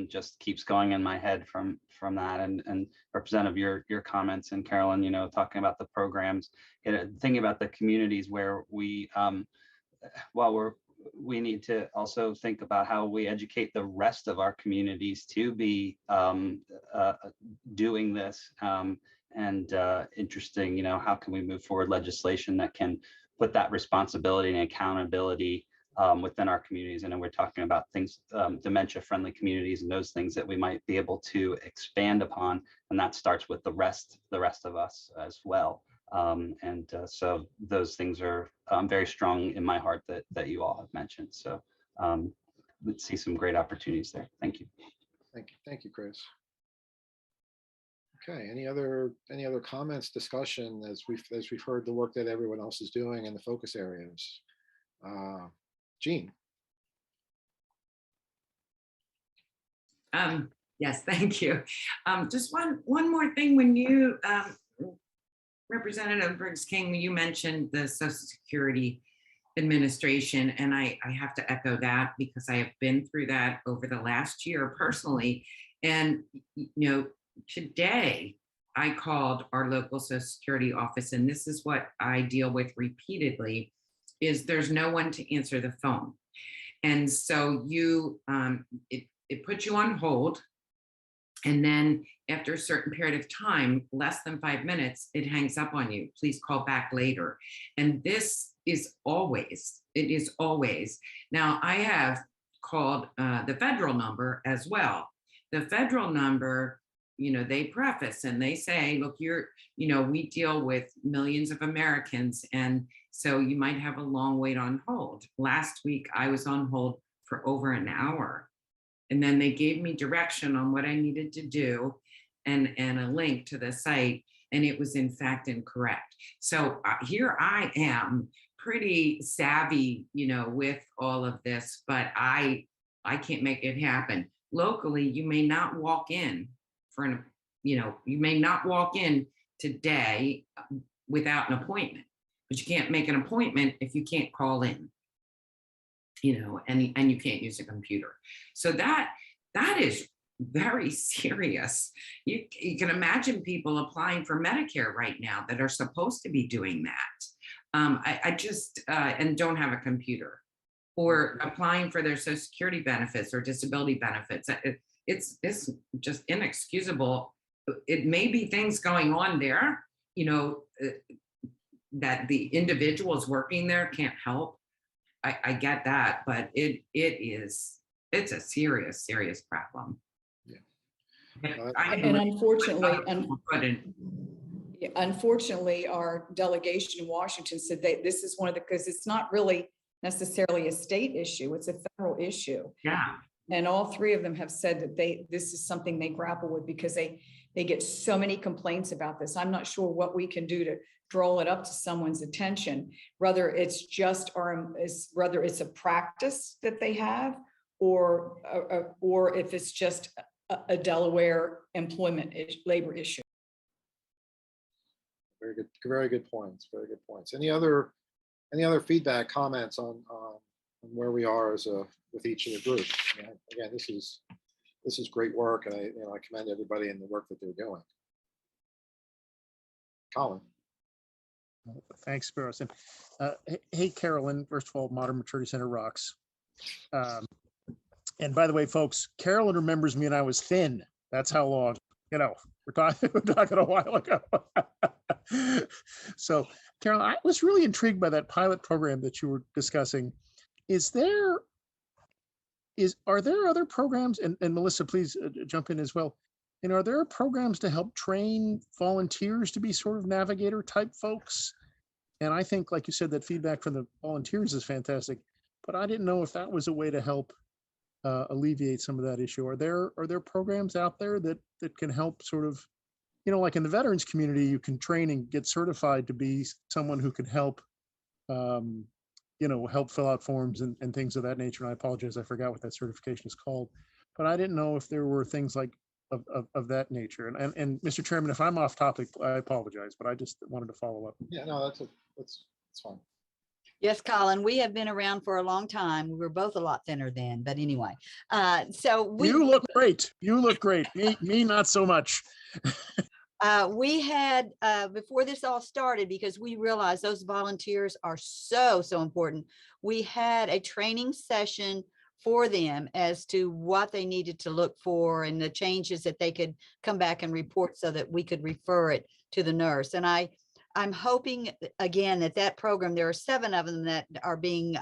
just keeps going in my head from that, and Representative, your comments, and Carolyn, talking about the programs, thinking about the communities where we, while we're we need to also think about how we educate the rest of our communities to be doing this. And interesting, how can we move forward legislation that can put that responsibility and accountability within our communities? And then we're talking about things, dementia-friendly communities and those things that we might be able to expand upon. And that starts with the rest of us as well. So those things are very strong in my heart that you all have mentioned. So let's see some great opportunities there. Thank you. Thank you, Chris. Okay, any other comments, discussion as we've heard the work that everyone else is doing in the focus areas? Jean. Yes, thank you. Just one more thing. When you, Representative Briggs King, you mentioned the Social Security Administration, and I have to echo that because I have been through that over the last year personally. And, today I called our local Social Security office, and this is what I deal with repeatedly, is there's no one to answer the phone. And so it puts you on hold. And then after a certain period of time, less than 5 minutes, it hangs up on you. Please call back later. And this is always, it is always. Now I have called the federal number as well. The federal number, they preface and they say, look, we deal with millions of Americans. And so you might have a long wait on hold. Last week, I was on hold for over an hour. And then they gave me direction on what I needed to do and a link to the site. And it was in fact incorrect. So here I am, pretty savvy, with all of this, but I can't make it happen. Locally, you may not walk in you may not walk in today without an appointment, but you can't make an appointment if you can't call in, and you can't use a computer. So that is very serious. You can imagine people applying for Medicare right now that are supposed to be doing that. I just, and don't have a computer, or applying for their Social Security benefits or disability benefits. It's just inexcusable. It may be things going on there, that the individuals working there can't help. I get that, but it's a serious problem. Yeah. And unfortunately, our delegation in Washington said that this is because it's not really necessarily a state issue, it's a federal issue. Yeah. And all three of them have said that this is something they grapple with because they get so many complaints about this. I'm not sure what we can do to draw it up to someone's attention, whether it's just whether it's a practice that they have, or if it's just a Delaware employment labor issue. Very good points. Very good points. Any other feedback, comments on where we are with each of the groups? Again, this is great work, and I commend everybody in the work that they're doing. Colin. Thanks, Spiros. Hey, Carolyn, first of all, Modern Maturity Center rocks. And by the way, folks, Carolyn remembers me when I was thin. That's how long, we're talking a while ago. So, Carolyn, I was really intrigued by that pilot program that you were discussing. Are there other programs, and Melissa, please jump in as well. And are there programs to help train volunteers to be sort of navigator type folks? And I think, like you said, that feedback from the volunteers is fantastic, but I didn't know if that was a way to help alleviate some of that issue. Are there programs out there that can help sort of, like in the veterans community, you can train and get certified to be someone who can help, help fill out forms and things of that nature. And I apologize, I forgot what that certification is called, but I didn't know if there were things like of that nature. And Mr. Chairman, if I'm off topic, I apologize, but I just wanted to follow up. Yeah, no, that's fine. Yes, Colin, we have been around for a long time. We were both a lot thinner then, but anyway. So you look great. You look great. Me, not so much. We had, before this all started, because we realized those volunteers are so important, we had a training session for them as to what they needed to look for and the changes that they could come back and report so that we could refer it to the nurse. And I'm hoping, again, that program, there are 7 of them that are being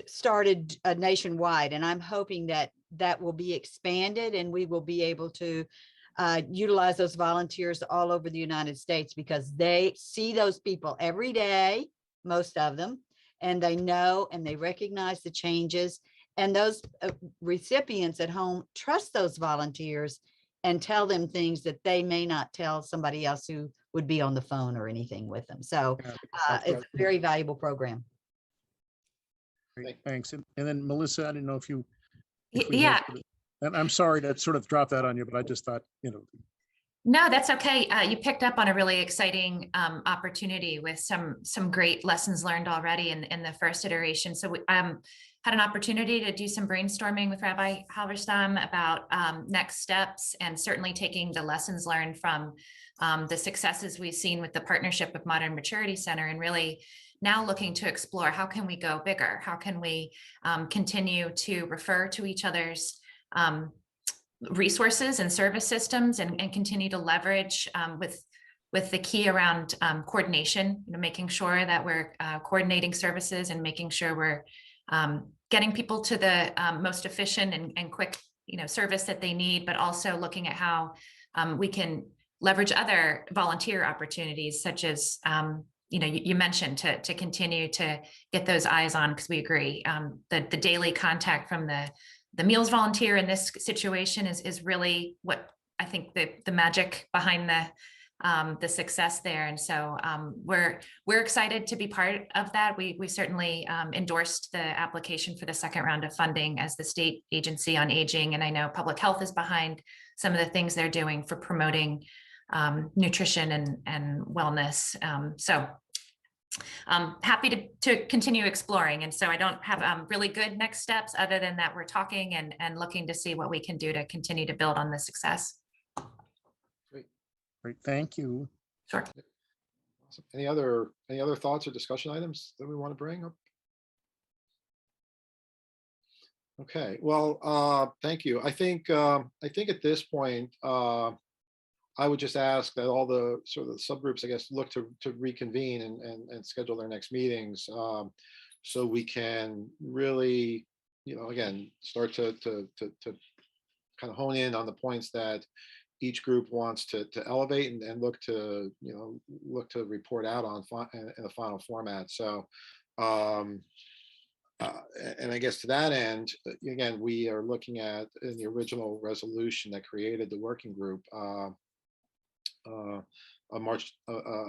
started nationwide. And I'm hoping that will be expanded and we will be able to utilize those volunteers all over the United States, because they see those people every day, most of them, and they know and they recognize the changes. And those recipients at home trust those volunteers and tell them things that they may not tell somebody else who would be on the phone or anything with them. So it's a very valuable program. Great, thanks. And then Melissa, I didn't know if you. Yeah. And I'm sorry to sort of drop that on you, but I just thought, No, that's okay. You picked up on a really exciting opportunity with some great lessons learned already in the first iteration. So we had an opportunity to do some brainstorming with Rabbi Halberstam about next steps, and certainly taking the lessons learned from the successes we've seen with the partnership with Modern Maturity Center, and really now looking to explore how can we go bigger? How can we continue to refer to each other's resources and service systems, and continue to leverage with the key around coordination, making sure that we're coordinating services and making sure we're getting people to the most efficient and quick service that they need, but also looking at how we can leverage other volunteer opportunities, such as you mentioned, to continue to get those eyes on, because we agree the daily contact from the meals volunteer in this situation is really what I think the magic behind the success there. And so we're excited to be part of that. We certainly endorsed the application for the second round of funding as the state agency on aging. And I know public health is behind some of the things they're doing for promoting nutrition and wellness. So happy to continue exploring. And so I don't have really good next steps other than that we're talking and looking to see what we can do to continue to build on the success. Great, thank you. Sure. Awesome. Any other thoughts or discussion items that we want to bring up? Okay, well, thank you. I think at this point, I would just ask that all the sort of the subgroups, I guess, look to reconvene and schedule their next meetings, so we can really, again, start to kind of hone in on the points that each group wants to elevate and look to report out on in the final format. So, and I guess to that end, again, we are looking at in the original resolution that created the working group, a March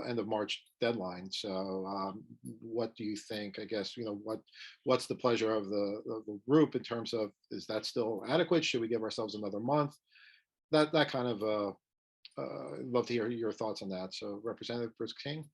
end of March deadline. So what do you think? I guess what's the pleasure of the group in terms of, is that still adequate? Should we give ourselves another month? That kind of I'd love to hear your thoughts on that. So Representative Bruce King.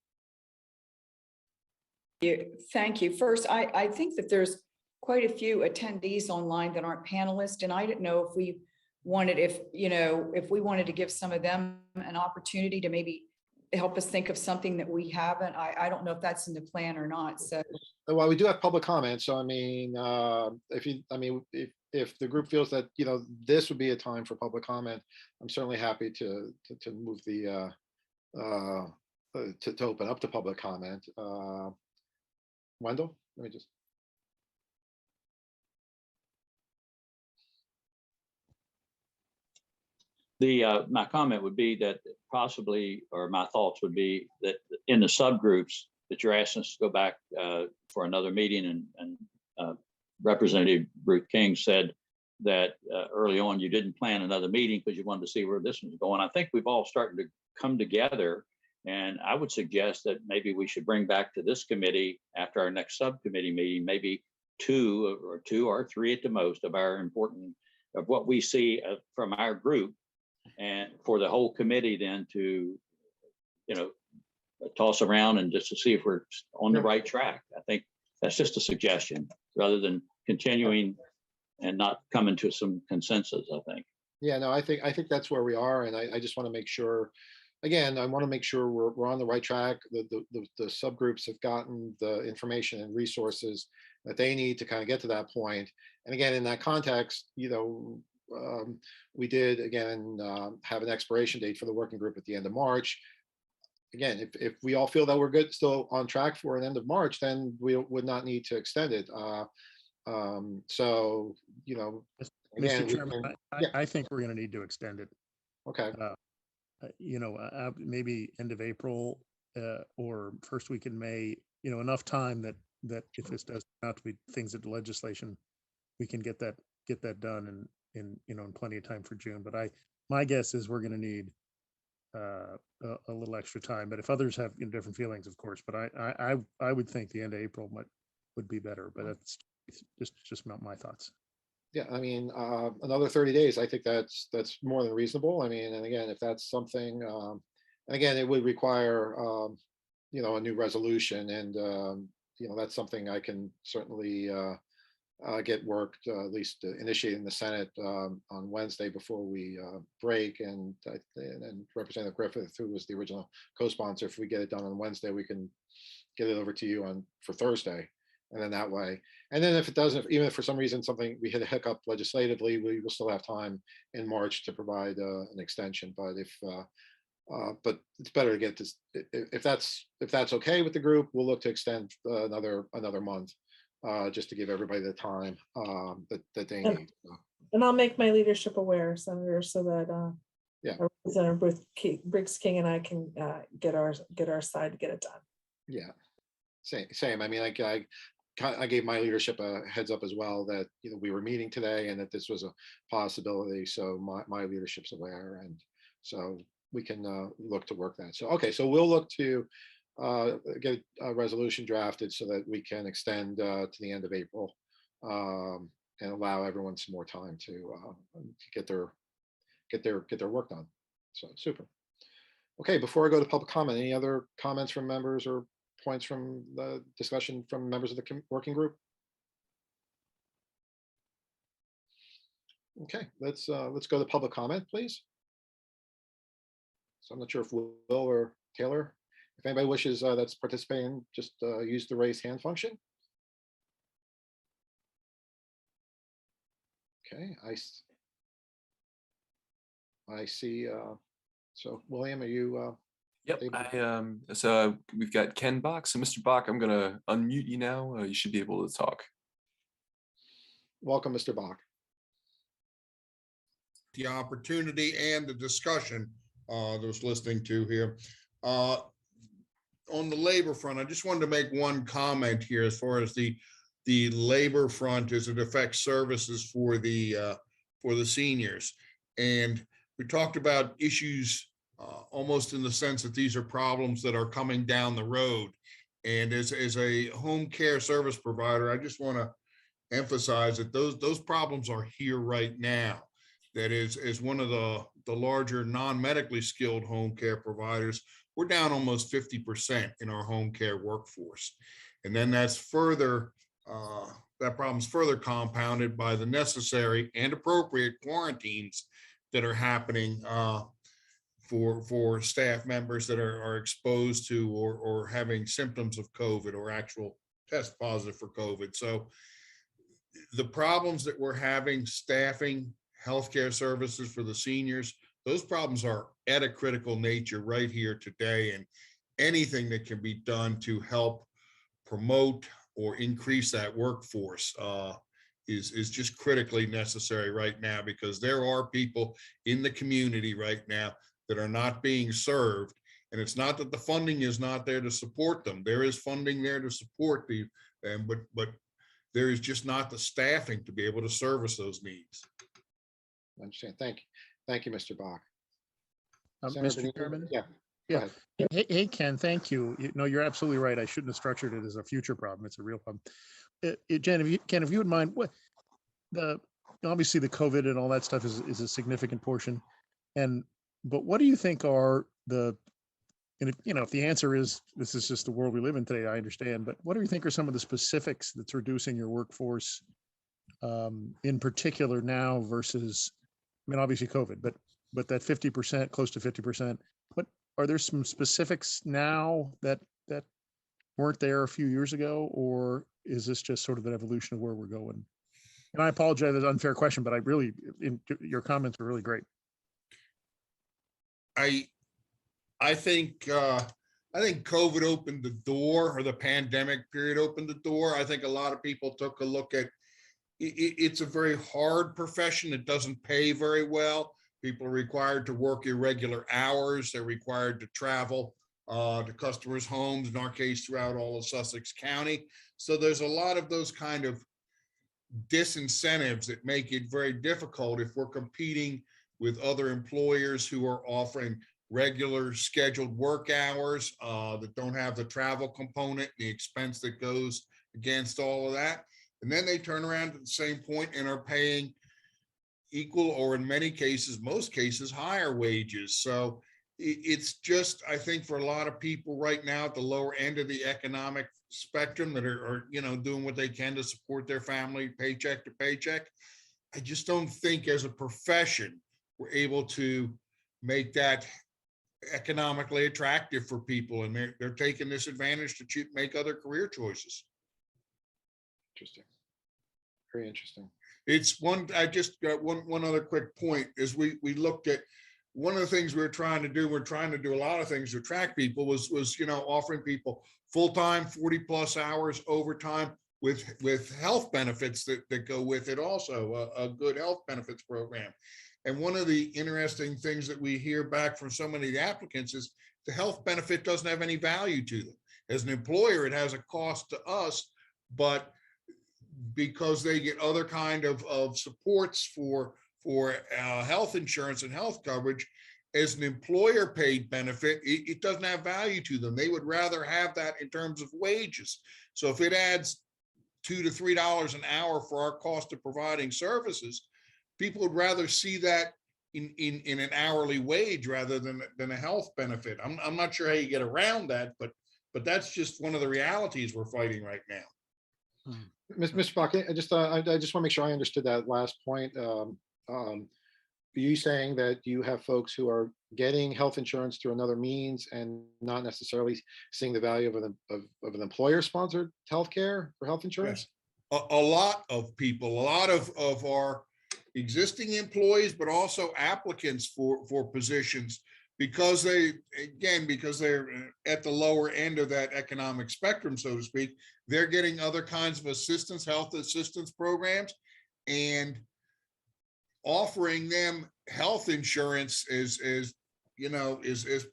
Thank you. First, I think that there's quite a few attendees online that aren't panelists, and I didn't know if we wanted to give some of them an opportunity to maybe help us think of something that we haven't. I don't know if that's in the plan or not. So, well, we do have public comment. So, I mean, if the group feels that this would be a time for public comment, I'm certainly happy to move the to open up to public comment. Wendell, let me just. My comment would be that possibly, or my thoughts would be that in the subgroups that you're asking us to go back for another meeting, and Representative Ruth King said that early on you didn't plan another meeting because you wanted to see where this was going. I think we've all started to come together, and I would suggest that maybe we should bring back to this committee after our next subcommittee meeting, maybe two or three at the most of what we see from our group, and for the whole committee then to, toss around and just to see if we're on the right track. I think that's just a suggestion rather than continuing and not coming to some consensus, I think. Yeah, no, I think that's where we are, and I just want to make sure, again, I want to make sure we're on the right track. The subgroups have gotten the information and resources that they need to kind of get to that point. And again, in that context, we did again have an expiration date for the working group at the end of March. Again, if we all feel that we're good, still on track for an end of March, then we would not need to extend it. So, again, Mr. Chairman, yeah, I think we're going to need to extend it. okay. Maybe end of April or first week in May, enough time that if this does turn out to be things at the legislation, we can get that done in plenty of time for June. But my guess is we're going to need a little extra time. But if others have different feelings, of course, but I would think the end of April would be better. But that's just not my thoughts. Yeah, I mean, another 30 days, I think that's more than reasonable. I mean, and again, if that's something, and again, it would require, a new resolution, and that's something I can certainly get worked, at least initiate in the Senate on Wednesday before we break, and Representative Griffith, who was the original co-sponsor, if we get it done on Wednesday, we can get it over to you for Thursday. And then that way, and then if it doesn't, even if for some reason we hit a hiccup legislatively, we will still have time in March to provide an extension. But but it's better to get this. If that's okay with the group, we'll look to extend another month, just to give everybody the time that they need. And I'll make my leadership aware, Senator, so that Yeah. Representative Briggs King and I can get our side to get it done. Yeah, same. I mean, I gave my leadership a heads up as well that we were meeting today and that this was a possibility. So my leadership's aware, and so we can look to work that. So okay, so we'll look to get a resolution drafted so that we can extend to the end of April, and allow everyone some more time to get their work done. So super. Okay, before I go to public comment, any other comments from members or points from the discussion from members of the working group? Okay, let's go to public comment, please. So I'm not sure if Will or Taylor, if anybody wishes that's participating, just use the raise hand function. Okay, I see. So William, are you? Yep, so we've got Ken Bach. So Mr. Bach, I'm gonna unmute you now. You should be able to talk. Welcome, Mr. Bach. The opportunity and the discussion that was listening to here. On the labor front, I just wanted to make one comment here as far as the labor front as it affects services for the seniors. And we talked about issues almost in the sense that these are problems that are coming down the road. And as a home care service provider, I just want to emphasize that those problems are here right now. That is, as one of the larger non-medically skilled home care providers, we're down almost 50% in our home care workforce. And then that's further, that problem's further compounded by the necessary and appropriate quarantines that are happening for staff members that are exposed to or having symptoms of COVID or actual test positive for COVID. So the problems that we're having staffing healthcare services for the seniors, those problems are at a critical nature right here today. And anything that can be done to help promote or increase that workforce is just critically necessary right now, because there are people in the community right now that are not being served. And it's not that the funding is not there to support them. There is funding there to support them, but there is just not the staffing to be able to service those needs. I understand. Thank you, Mr. Bach. Mr. Chairman? Yeah. Hey, Ken, thank you. You're absolutely right. I shouldn't have structured it as a future problem. It's a real problem. Jen, if you would mind, obviously the COVID and all that stuff is a significant portion. But what do you think are if the answer is this is just the world we live in today, I understand, but what do you think are some of the specifics that's reducing your workforce in particular now versus mean, obviously COVID, but that 50%, close to 50%, what, are there some specifics now that weren't there a few years ago, or is this just sort of an evolution of where we're going? And I apologize, it's an unfair question, but I really, your comments are really great. I think COVID opened the door, or the pandemic period opened the door. I think a lot of people took a look at it's a very hard profession. It doesn't pay very well. People are required to work irregular hours. They're required to travel to customers' homes, in our case, throughout all of Sussex County. So there's a lot of those kind of disincentives that make it very difficult if we're competing with other employers who are offering regular scheduled work hours that don't have the travel component, the expense that goes against all of that. And then they turn around at the same point and are paying equal, or in many cases, most cases, higher wages. So it's just, I think for a lot of people right now at the lower end of the economic spectrum that are doing what they can to support their family paycheck to paycheck, I just don't think as a profession we're able to make that economically attractive for people, and they're taking this advantage to make other career choices. Interesting. Very interesting. It's one, I just got one other quick point is we looked at one of the things we're trying to do a lot of things to attract people was offering people full-time 40+ hours overtime with health benefits that go with it, also a good health benefits program. And one of the interesting things that we hear back from so many of the applicants is the health benefit doesn't have any value to them. As an employer, it has a cost to us, but because they get other kind of supports for health insurance and health coverage, as an employer paid benefit, it doesn't have value to them. They would rather have that in terms of wages. So if it adds $2 to $3 an hour for our cost of providing services, people would rather see that in an hourly wage rather than a health benefit. I'm not sure how you get around that, but that's just one of the realities we're fighting right now. Mr. Bach, I just want to make sure I understood that last point. Are you saying that you have folks who are getting health insurance through another means and not necessarily seeing the value of an employer-sponsored healthcare for health insurance? A lot of people, a lot of our existing employees, but also applicants for positions, because they're at the lower end of that economic spectrum, so to speak, they're getting other kinds of assistance, health assistance programs, and offering them health insurance is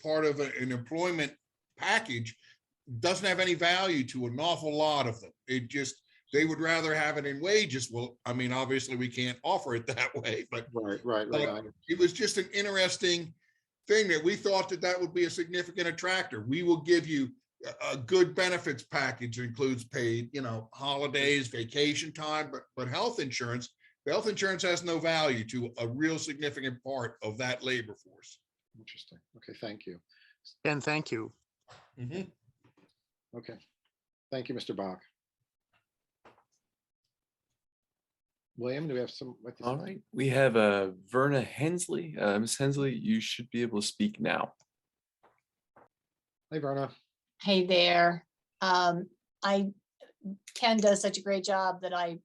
part of an employment package doesn't have any value to an awful lot of them. They would rather have it in wages. Well, I mean, obviously we can't offer it that way, but right. It was just an interesting thing that we thought that would be a significant attractor. We will give you a good benefits package that includes paid, holidays, vacation time, but health insurance has no value to a real significant part of that labor force. Interesting. Okay, thank you. And thank you. Mm-hmm. Okay, thank you, Mr. Bach. William, do we have some? All right, we have Verna Hensley. Ms. Hensley, you should be able to speak now. Hey, Verna. Hey there. Ken does such a great job that I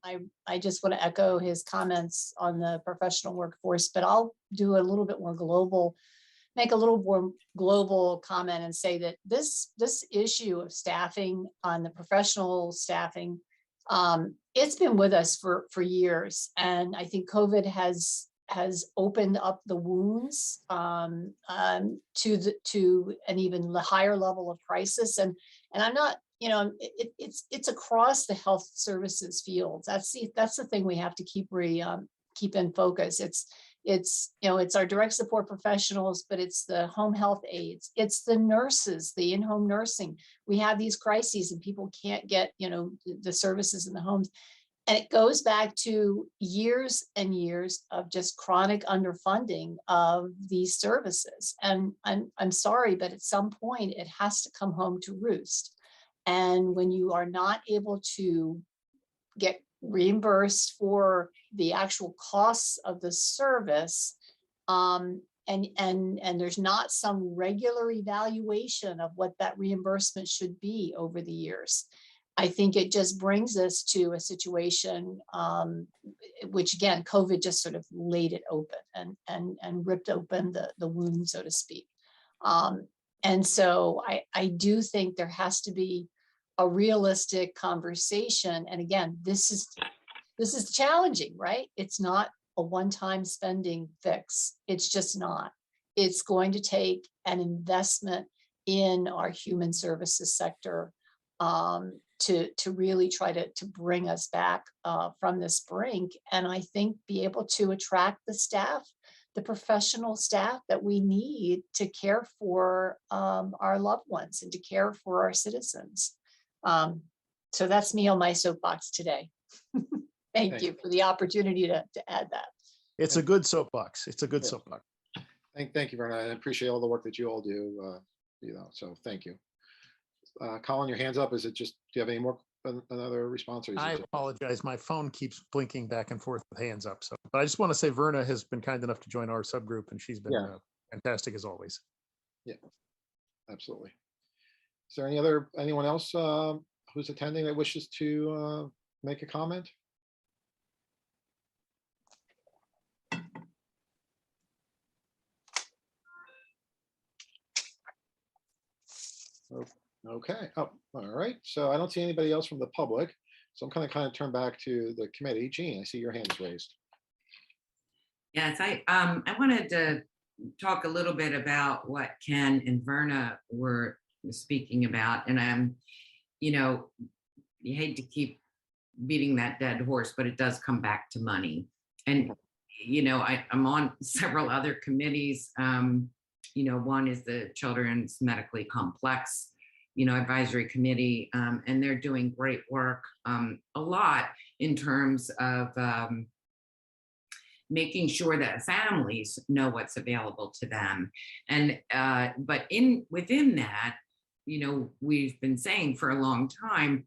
just want to echo his comments on the professional workforce, but I'll do a little bit more global, make a little more global comment and say that this issue of staffing on the professional staffing, it's been with us for years. And I think COVID has opened up the wounds to an even higher level of crisis. And I'm not, it's across the health services fields. That's the thing we have to keep in focus. It's our direct support professionals, but it's the home health aides, it's the nurses, the in-home nursing. We have these crises and people can't get, the services in the homes. And it goes back to years and years of just chronic underfunding of these services. And I'm sorry, but at some point it has to come home to roost. And when you are not able to get reimbursed for the actual costs of the service. And there's not some regular evaluation of what that reimbursement should be over the years. I think it just brings us to a situation, which again, COVID just sort of laid it open and ripped open the wound, so to speak. And so I do think there has to be a realistic conversation. And again, this is challenging, right? It's not a one-time spending fix. It's just not. It's going to take an investment in our human services sector to really try to bring us back from this brink. And I think be able to attract the staff, the professional staff that we need to care for our loved ones and to care for our citizens. So that's me on my soapbox today. Thank you for the opportunity to add that. It's a good soapbox. It's a good soapbox. Thank you, Verna. I appreciate all the work that you all do, so thank you. Colin, your hand's up. Is it just, do you have any more, another response? Or is it I just- apologize. My phone keeps blinking back and forth with hands up. So, but I just want to say Verna has been kind enough to join our subgroup, and she's been fantastic as always. Yeah, absolutely. Is there anyone else who's attending that wishes to make a comment? Okay. Oh, all right. So I don't see anybody else from the public. So I'm kind of turn back to the committee. Jean, I see your hand is raised. Yes, I wanted to talk a little bit about what Ken and Verna were speaking about. And you hate to keep beating that dead horse, but it does come back to money. And, I'm on several other committees. One is the Children's Medically Complex, Advisory Committee, and they're doing great work, a lot in terms of making sure that families know what's available to them. And but within that, we've been saying for a long time,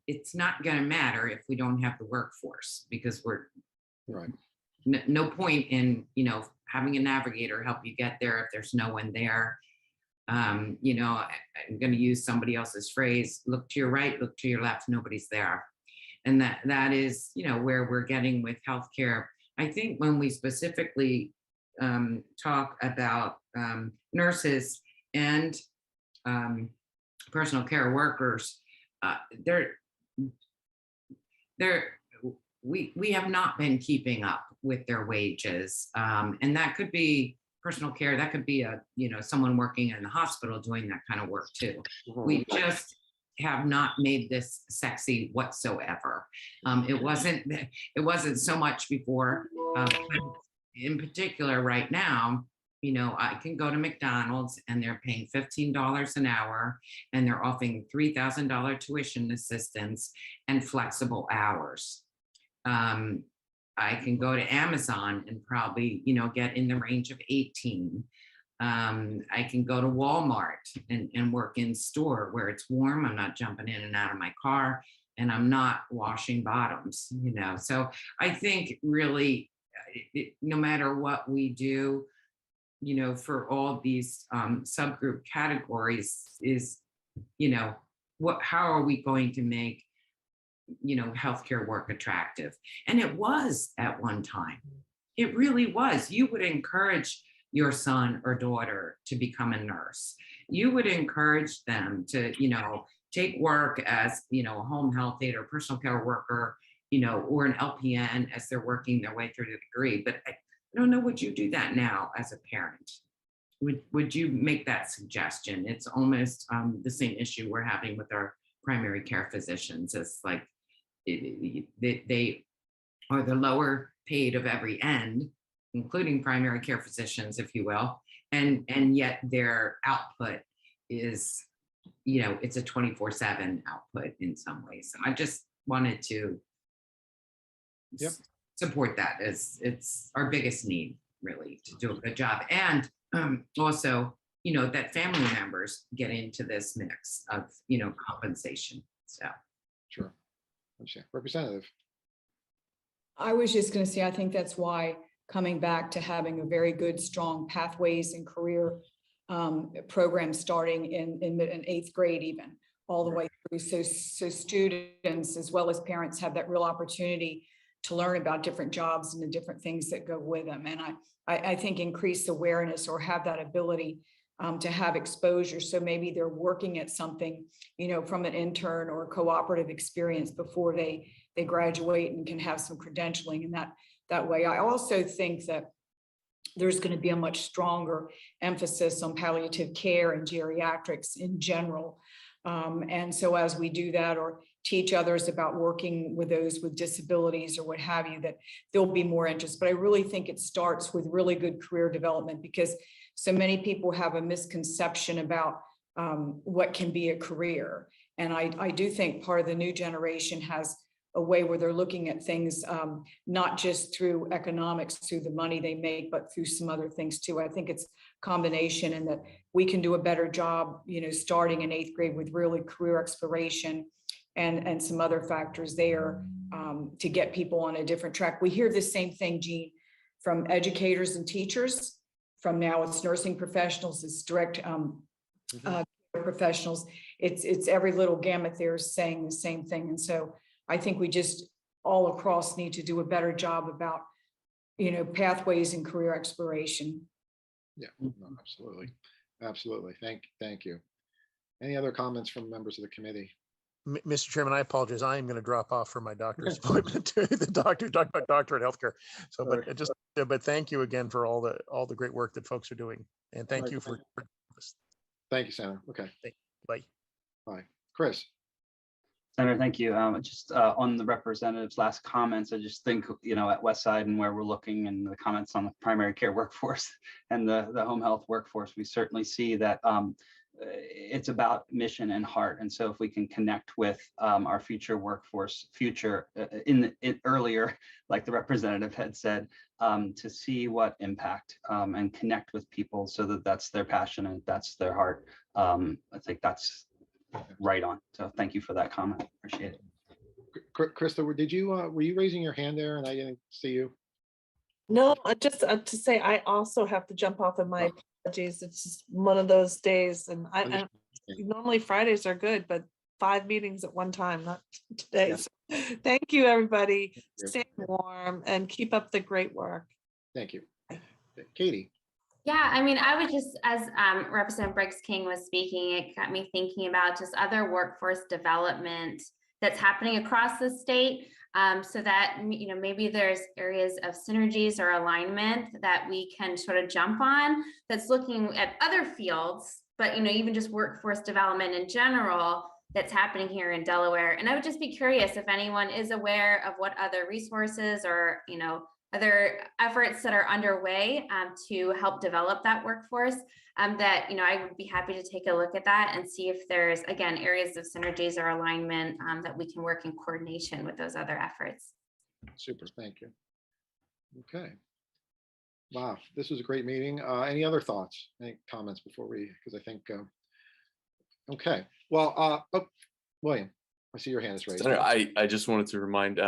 it's not going to matter if we don't have the workforce, because we're right. No point in having a navigator help you get there if there's no one there. I'm going to use somebody else's phrase: look to your right, look to your left, nobody's there. And that is where we're getting with healthcare. I think when we specifically talk about nurses and personal care workers, we have not been keeping up with their wages, and that could be personal care. That could be someone working in the hospital doing that kind of work too. We just have not made this sexy whatsoever. It wasn't so much before. In particular, right now, I can go to McDonald's and they're paying $15 an hour, and they're offering $3,000 tuition assistance and flexible hours. I can go to Amazon and probably, get in the range of 18. I can go to Walmart and work in store where it's warm. I'm not jumping in and out of my car, and I'm not washing bottoms, So I think really, no matter what we do, for all these subgroup categories is, how are we going to make healthcare work attractive? And it was at one time. It really was. You would encourage your son or daughter to become a nurse. You would encourage them to, take work as, a home health aide or personal care worker, or an LPN as they're working their way through the degree. But I don't know, would you do that now as a parent? Would you make that suggestion? It's almost the same issue we're having with our primary care physicians. It's like, they are the lower paid of every end, including primary care physicians, if you will, and yet their output is, it's a 24/7 output in some ways. So I just wanted to support that, as it's our biggest need, really, to do a good job. And also, that family members get into this mix of, compensation. So sure. Representative. I was just going to say, I think that's why coming back to having a very good, strong pathways and career program starting in 8th grade, even all the way through. So students as well as parents have that real opportunity to learn about different jobs and the different things that go with them. And I think increase awareness or have that ability to have exposure. So maybe they're working at something, from an intern or cooperative experience before they graduate and can have some credentialing in that way. I also think that there's going to be a much stronger emphasis on palliative care and geriatrics in general. And so as we do that or teach others about working with those with disabilities or what have you, that there'll be more interest. But I really think it starts with really good career development, because so many people have a misconception about what can be a career. And I do think part of the new generation has a way where they're looking at things, not just through economics, through the money they make, but through some other things too. I think it's a combination, and that we can do a better job, starting in 8th grade with really career exploration and some other factors there to get people on a different track. We hear the same thing, Jean, from educators and teachers, from now it's nursing professionals, it's direct professionals. It's every little gamut there saying the same thing. And so I think we just all across need to do a better job about, pathways and career exploration. Yeah, no, absolutely. Absolutely. Thank you. Any other comments from members of the committee? Mr. Chairman, I apologize. I am going to drop off for my doctor's appointment to the doctor, talk about doctorate healthcare. So, but thank you again for all the great work that folks are doing. And thank you for this. Thank you, Senator. Okay. Bye. Bye. Chris. Senator, thank you. Just on the representative's last comments, I just think, at Westside and where we're looking and the comments on the primary care workforce and the home health workforce, we certainly see that it's about mission and heart. And so if we can connect with our future workforce, earlier, like the representative had said, to see what impact and connect with people so that that's their passion and that's their heart. I think that's right on. So thank you for that comment. Appreciate it. Krista, were you raising your hand there and I didn't see you? No, just to say, I also have to jump off, and my apologies. It's just one of those days, and I normally Fridays are good, but 5 meetings at one time, not today. Yeah. So, thank you, everybody. Stay warm and keep up the great work. Thank you. Katie. Yeah, I mean, I would just, as Representative Briggs King was speaking, it got me thinking about just other workforce development that's happening across the state, so that, maybe there's areas of synergies or alignment that we can sort of jump on that's looking at other fields, but, even just workforce development in general that's happening here in Delaware. And I would just be curious if anyone is aware of what other resources or, other efforts that are underway to help develop that workforce, that, I would be happy to take a look at that and see if there's, again, areas of synergies or alignment that we can work in coordination with those other efforts. Super, thank you. Okay. Wow, this was a great meeting. Any other thoughts, any comments before because I think, okay. Well, William, I see your hand is raised. Senator, I just wanted to remind,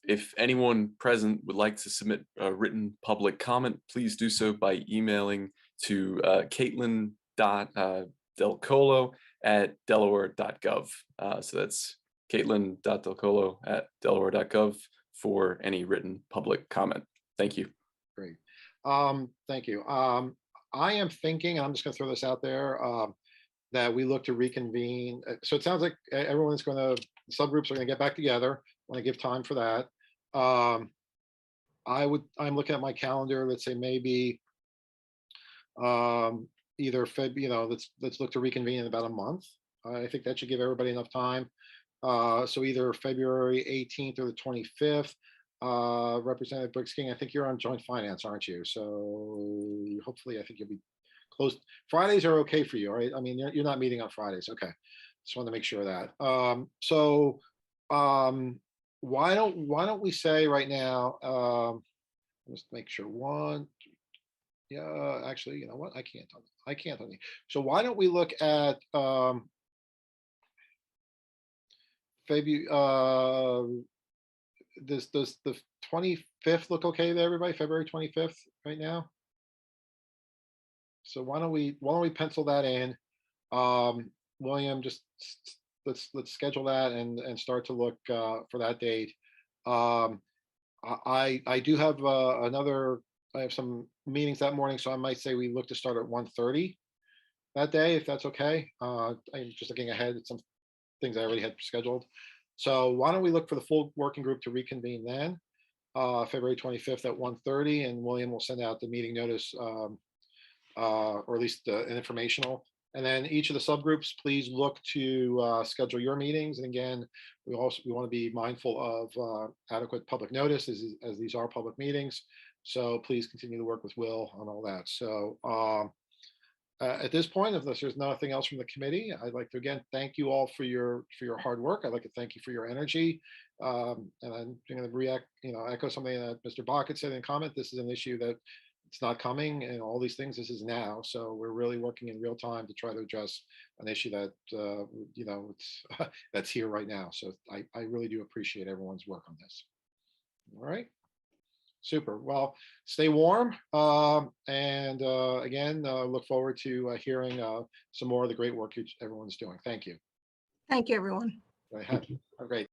if anyone present would like to submit a written public comment, please do so by emailing to caitlin.delcolo@delaware.gov. So that's caitlin.delcolo@delaware.gov for any written public comment. Thank you. Great. Thank you. I am thinking, I'm just going to throw this out there, that we look to reconvene. So it sounds like everyone's subgroups are going to get back together. I want to give time for that. I'm looking at my calendar, let's say maybe either let's look to reconvene in about a month. I think that should give everybody enough time. So either February 18th or the 25th. Representative Briggs King, I think you're on joint finance, aren't you? So hopefully I think you'll be close. Fridays are okay for you, right? I mean, you're not meeting on Fridays. Okay. Just want to make sure of that. Why don't we say right now, let's make sure actually, you know what? I can't. So why don't we look at does the 25th look okay to everybody? February 25th right now? So why don't we pencil that in? William, just let's schedule that and start to look for that date. I do have I have some meetings that morning, so I might say we look to start at 1:30 that day, if that's okay. I'm just looking ahead at some things I already had scheduled. So why don't we look for the full working group to reconvene then, February 25th at 1:30, and William will send out the meeting notice, or at least an informational. And then each of the subgroups, please look to schedule your meetings. And again, we want to be mindful of adequate public notice as these are public meetings. So please continue to work with Will on all that. So at this point, unless there's nothing else from the committee, I'd like to again thank you all for your hard work. I'd like to thank you for your energy. And I'm going to echo something that Mr. Bach had said in comment. This is an issue that it's not coming and all these things. This is now. So we're really working in real time to try to address an issue that, it's that's here right now. So I really do appreciate everyone's work on this. All right. Super. Well, stay warm. And again, look forward to hearing some more of the great work everyone's doing. Thank you. Thank you, everyone. Have a great